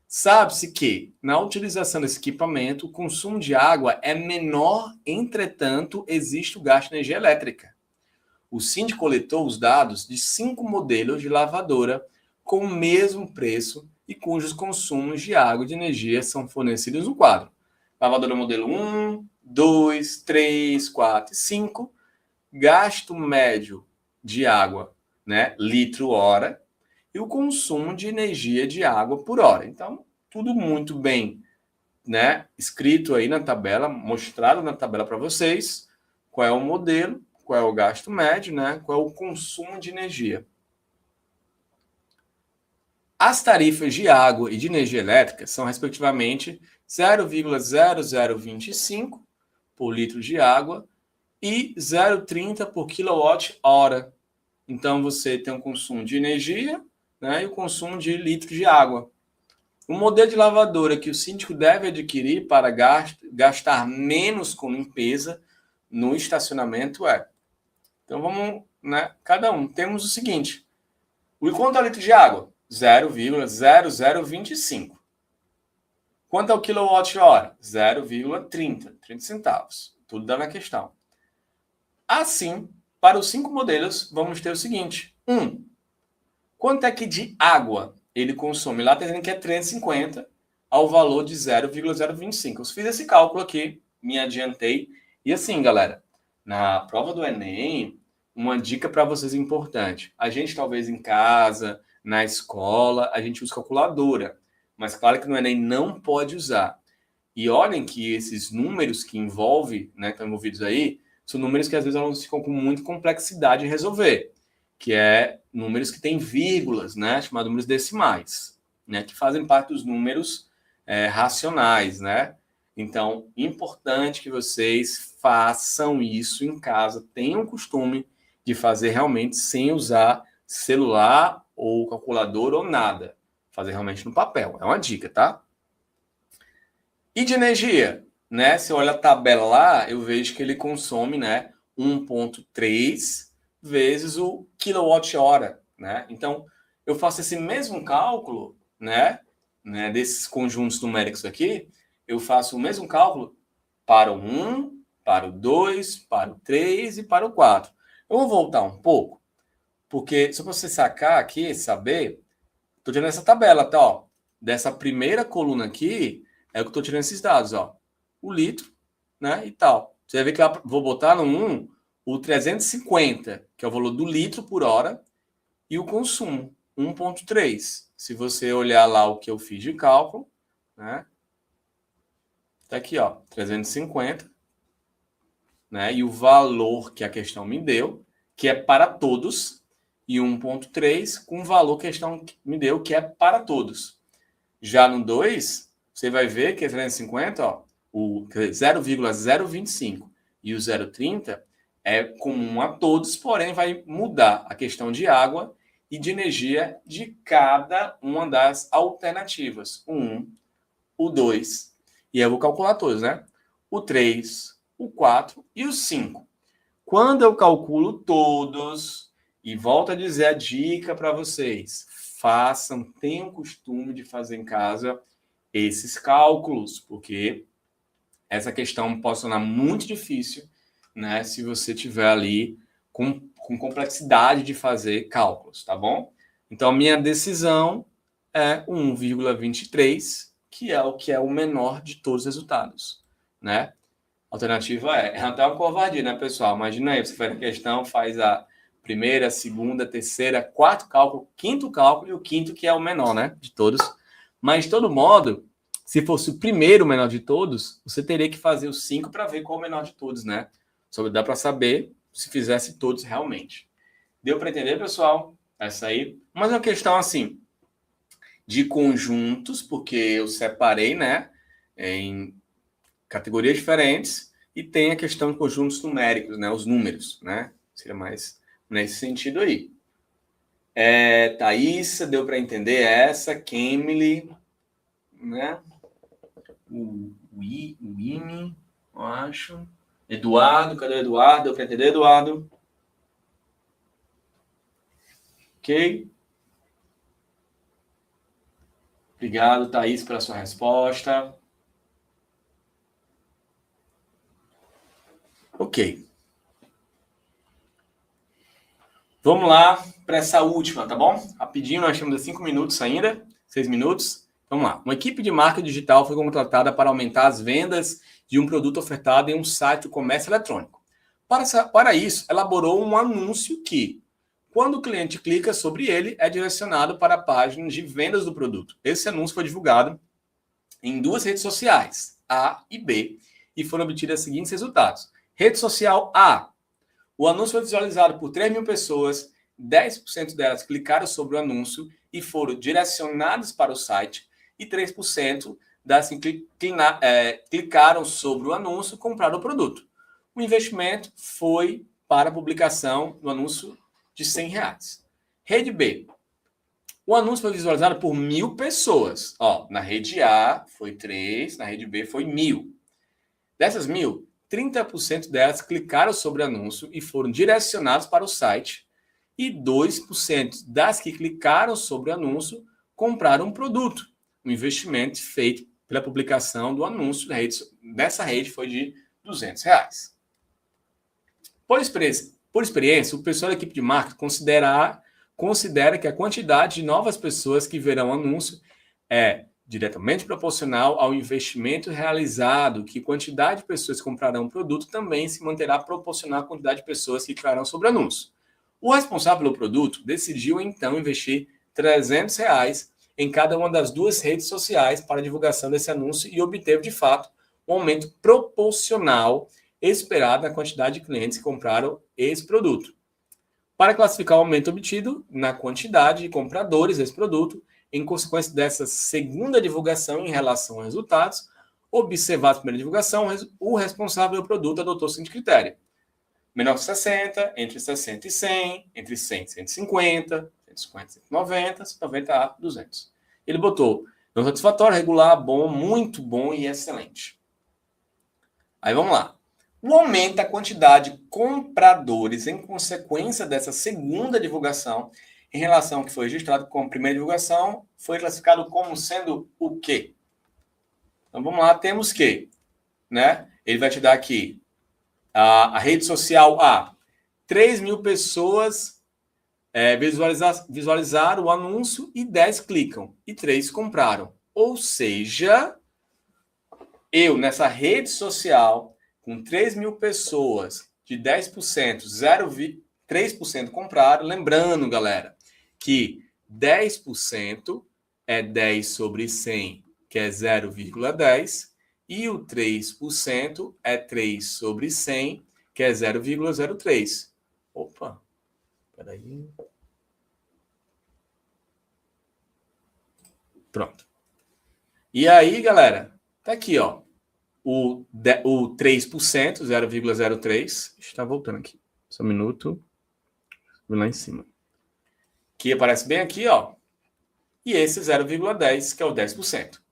Sabe-se que, na utilização desse equipamento, o consumo de água é menor, entretanto, existe o gasto de energia elétrica. O síndico coletou os dados de 5 modelos de lavadora com o mesmo preço e cujos consumos de água e de energia são fornecidos no quadro. Lavadora modelo 1, 2, 3, 4 e 5. Gasto médio de água, né, litro-hora, e o consumo de energia de água por hora. Então, tudo muito bem, né, escrito aí na tabela, mostrado na tabela para vocês, qual é o modelo, qual é o gasto médio, né, qual é o consumo de energia. As tarifas de água e de energia elétrica são, respectivamente, 0,0025 por litro de água e 0,30 por quilowatt-hora. Então, você tem um consumo de energia, né, e o consumo de litro de água. O modelo de lavadora que o síndico deve adquirir para gastar menos com limpeza no estacionamento é. Então, vamos, né, cada um. Temos o seguinte. Quanto é o litro de água? 0,0025. Quanto é o quilowatt-hora? 0,30, 30 centavos. Tudo dá na questão. Assim, para os 5 modelos, vamos ter o seguinte. Quanto é que de água ele consome? Lá está dizendo que é 350 ao valor de 0,025. Eu fiz esse cálculo aqui, me adiantei. E assim, galera, na prova do Enem, uma dica para vocês importante. A gente, talvez em casa, na escola, a gente usa calculadora. mas claro que no Enem não pode usar. E olhem que esses números que envolvem, né, estão envolvidos aí, são números que às vezes os alunos ficam com muita complexidade em resolver, que é números que têm vírgulas, né, chamados números decimais, né, que fazem parte dos números racionais, né? Então, importante que vocês façam isso em casa, tenham o costume de fazer realmente sem usar celular ou calculador ou nada. Fazer realmente no papel. É uma dica, tá? E de energia, né? Se eu olho a tabela lá, eu vejo que ele consome, né, 1,3 vezes o quilowatt-hora, né? Então, eu faço esse mesmo cálculo, né, desses conjuntos numéricos aqui, eu faço o mesmo cálculo para o 1, para o 2, para o 3 e para o 4. Eu vou voltar um pouco, porque só para você sacar aqui, saber, estou tirando essa tabela, tá? Ó, dessa primeira coluna aqui, é o que eu estou tirando esses dados, ó. O litro, né, e tal. Você vai ver que eu vou botar no 1 o 350, que é o valor do litro por hora, e o consumo, 1,3. Se você olhar lá o que eu fiz de cálculo, né, tá aqui, ó, 350, né, e o valor que a questão me deu, que é para todos, e 1,3 com o valor que a questão me deu, que é para todos. Já no 2, você vai ver que é 350, ó, o 0,025 e o 0,30 é comum a todos, porém vai mudar a questão de água e de energia de cada uma das alternativas. O 1, o 2, e eu vou calcular todos, né? O 3, o 4 e o 5. Quando eu calculo todos, e volto a dizer a dica para vocês, façam, tenham o costume de fazer em casa esses cálculos, porque essa questão pode tornar muito difícil, né, se você tiver ali com complexidade de fazer cálculos, tá bom? Então, a minha decisão é 1,23, que é o menor de todos os resultados, né? A alternativa é até uma covardia, né, pessoal? Imagina aí, você faz a questão, faz a primeira, segunda, terceira, quarto cálculo, quinto cálculo, e o quinto que é o menor, né, de todos. Mas, de todo modo, se fosse o primeiro menor de todos, você teria que fazer os 5 para ver qual é o menor de todos, né? Só dá para saber se fizesse todos realmente. Deu para entender, pessoal? Essa aí. Mas é uma questão, assim, de conjuntos, porque eu separei, né, em categorias diferentes, e tem a questão de conjuntos numéricos, né, os números, né? Seria mais nesse sentido aí. Thaísa, deu para entender essa, Kemily, né? O Imi, eu acho. Eduardo, cadê o Eduardo? Deu para entender, Eduardo? Ok. Obrigado, Thaís, pela sua resposta. Ok. Vamos lá para essa última, tá bom? Rapidinho, nós temos 5 minutos ainda, 6 minutos. Vamos lá. Uma equipe de marketing digital foi contratada para aumentar as vendas de um produto ofertado em um site de comércio eletrônico. Para isso, elaborou um anúncio que, quando o cliente clica sobre ele, é direcionado para a página de vendas do produto. Esse anúncio foi divulgado em 2 redes sociais, A e B, e foram obtidos os seguintes resultados. Rede social A. O anúncio foi visualizado por 3 mil pessoas, 10% delas clicaram sobre o anúncio e foram direcionadas para o site, e 3% das que clicaram sobre o anúncio e compraram o produto. O investimento foi para a publicação do anúncio de R$100. Rede B. O anúncio foi visualizado por 1.000 pessoas. Ó, na rede A foi 3, na rede B foi 1.000. Dessas 1.000, 30% delas clicaram sobre o anúncio e foram direcionados para o site, e 2% das que clicaram sobre o anúncio compraram um produto. O investimento feito pela publicação do anúncio dessa rede foi de R$200. Por experiência, o pessoal da equipe de marketing considera que a quantidade de novas pessoas que verão o anúncio é diretamente proporcional ao investimento realizado, que quantidade de pessoas que comprarão o produto também se manterá proporcional à quantidade de pessoas que clicarão sobre o anúncio. O responsável pelo produto decidiu, então, investir R$300 em cada uma das duas redes sociais para a divulgação desse anúncio e obteve, de fato, um aumento proporcional esperado na quantidade de clientes que compraram esse produto. Para classificar o aumento obtido na quantidade de compradores desse produto, em consequência dessa segunda divulgação em relação aos resultados, observado a primeira divulgação, o responsável pelo produto adotou o seguinte critério: menor que 60, entre 60 e 100, entre 100 e 150, 150 e 190, 190 a 200. Ele botou não satisfatório, regular, bom, muito bom e excelente. Aí vamos lá. O aumento da quantidade de compradores em consequência dessa segunda divulgação em relação ao que foi registrado como primeira divulgação foi classificado como sendo o quê? Então vamos lá, temos que, né? Ele vai te dar aqui a rede social A. 3.000 pessoas visualizaram o anúncio e 10 clicam. E 3 compraram. Ou seja, eu nessa rede social, com 3.000 pessoas, de 10%, 0,3% compraram. Lembrando, galera, que 10% é 10 sobre 100, que é 0,10, e o 3% é 3 sobre 100, que é 0,03. Opa, peraí. Pronto. E aí, galera, tá aqui, ó. O 3%, 0,03, está voltando aqui. Só um minuto. Vou lá em cima. Que aparece bem aqui, ó. E esse 0,10, que é o 10%.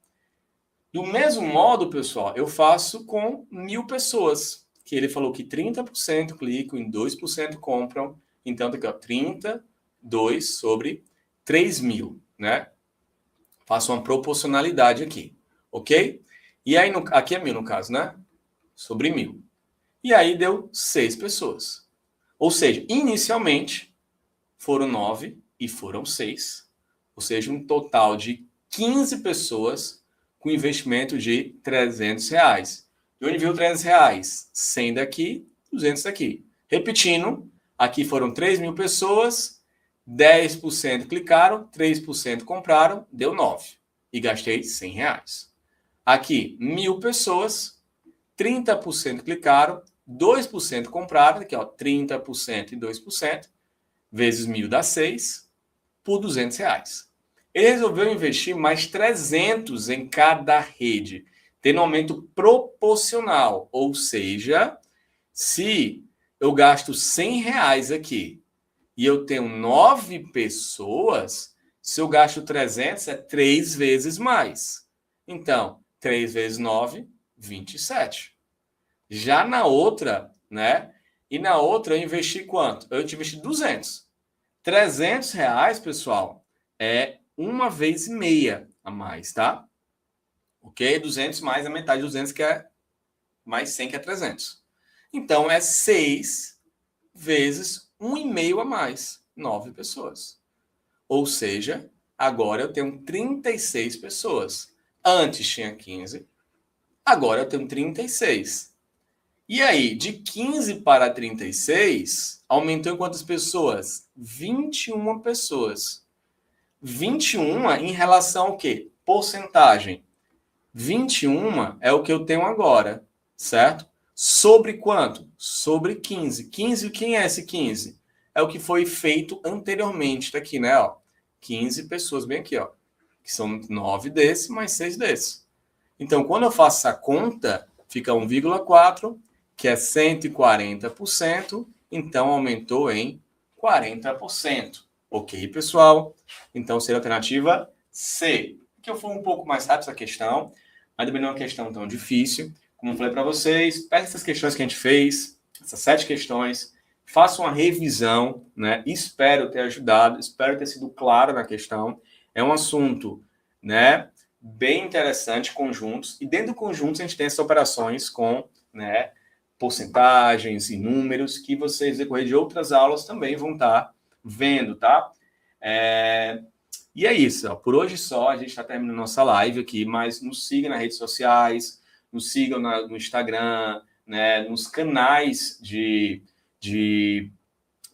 Do mesmo modo, pessoal, eu faço com 1.000 pessoas. Que ele falou que 30% clicam e 2% compram. Então, tá aqui, ó, 32 sobre 3.000, né? Faço uma proporcionalidade aqui, ok? E aí, aqui é 1.000 no caso, né? Sobre 1.000. E aí deu 6 pessoas. Ou seja, inicialmente foram 9 e foram 6. Ou seja, um total de 15 pessoas com investimento de R$300. De onde veio R$300? 100 daqui, 200 daqui. Repetindo, aqui foram 3.000 pessoas, 10% clicaram, 3% compraram, deu 9. E gastei R$100. Aqui, 1.000 pessoas, 30% clicaram, 2% compraram, aqui ó, 30% e 2%, vezes 1.000 dá 6, por R$200. Ele resolveu investir mais 300 em cada rede, tendo um aumento proporcional, ou seja, se eu gasto R$100 aqui e eu tenho 9 pessoas, se eu gasto 300 é 3 vezes mais. Então, 3 vezes 9, 27. Já na outra, né? E na outra eu investi quanto? Eu investi 200. R$300, pessoal, é uma vez e meia a mais, tá? Ok? 200 mais a metade de 200, que é mais 100, que é 300. Então, é 6 vezes 1,5 a mais. 9 pessoas. Ou seja, agora eu tenho 36 pessoas. Antes tinha 15, agora eu tenho 36. E aí, de 15 para 36, aumentou em quantas pessoas? 21 pessoas. 21 em relação ao quê? Porcentagem. 21 é o que eu tenho agora, certo? Sobre quanto? Sobre 15. 15, quem é esse 15? É o que foi feito anteriormente, tá aqui, né? Ó, 15 pessoas, bem aqui, ó. Que são 9 desse mais 6 desse. Então, quando eu faço essa conta, fica 1,4, que é 140%, então aumentou em 40%. Ok, pessoal? Então, seria a alternativa C. Que eu fui um pouco mais rápido essa questão, mas também não é uma questão tão difícil. Como eu falei para vocês, pegue essas questões que a gente fez, essas 7 questões, faça uma revisão, né? Espero ter ajudado, espero ter sido claro na questão. É um assunto, né, bem interessante, conjuntos, e dentro do conjunto a gente tem essas operações com, né, porcentagens e números que vocês, decorrer de outras aulas, também vão estar vendo, tá? E é isso, ó. Por hoje só, a gente está terminando nossa live aqui, mas nos siga nas redes sociais, nos sigam no Instagram, né, nos canais de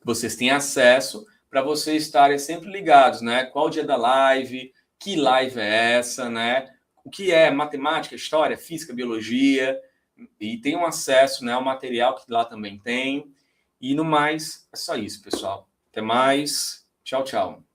vocês têm acesso, para vocês estarem sempre ligados, né? Qual o dia da live, que live é essa, né? O que é matemática, história, física, biologia, e tenham acesso, né, ao material que lá também tem. E no mais, é só isso, pessoal. Até mais. Tchau, tchau.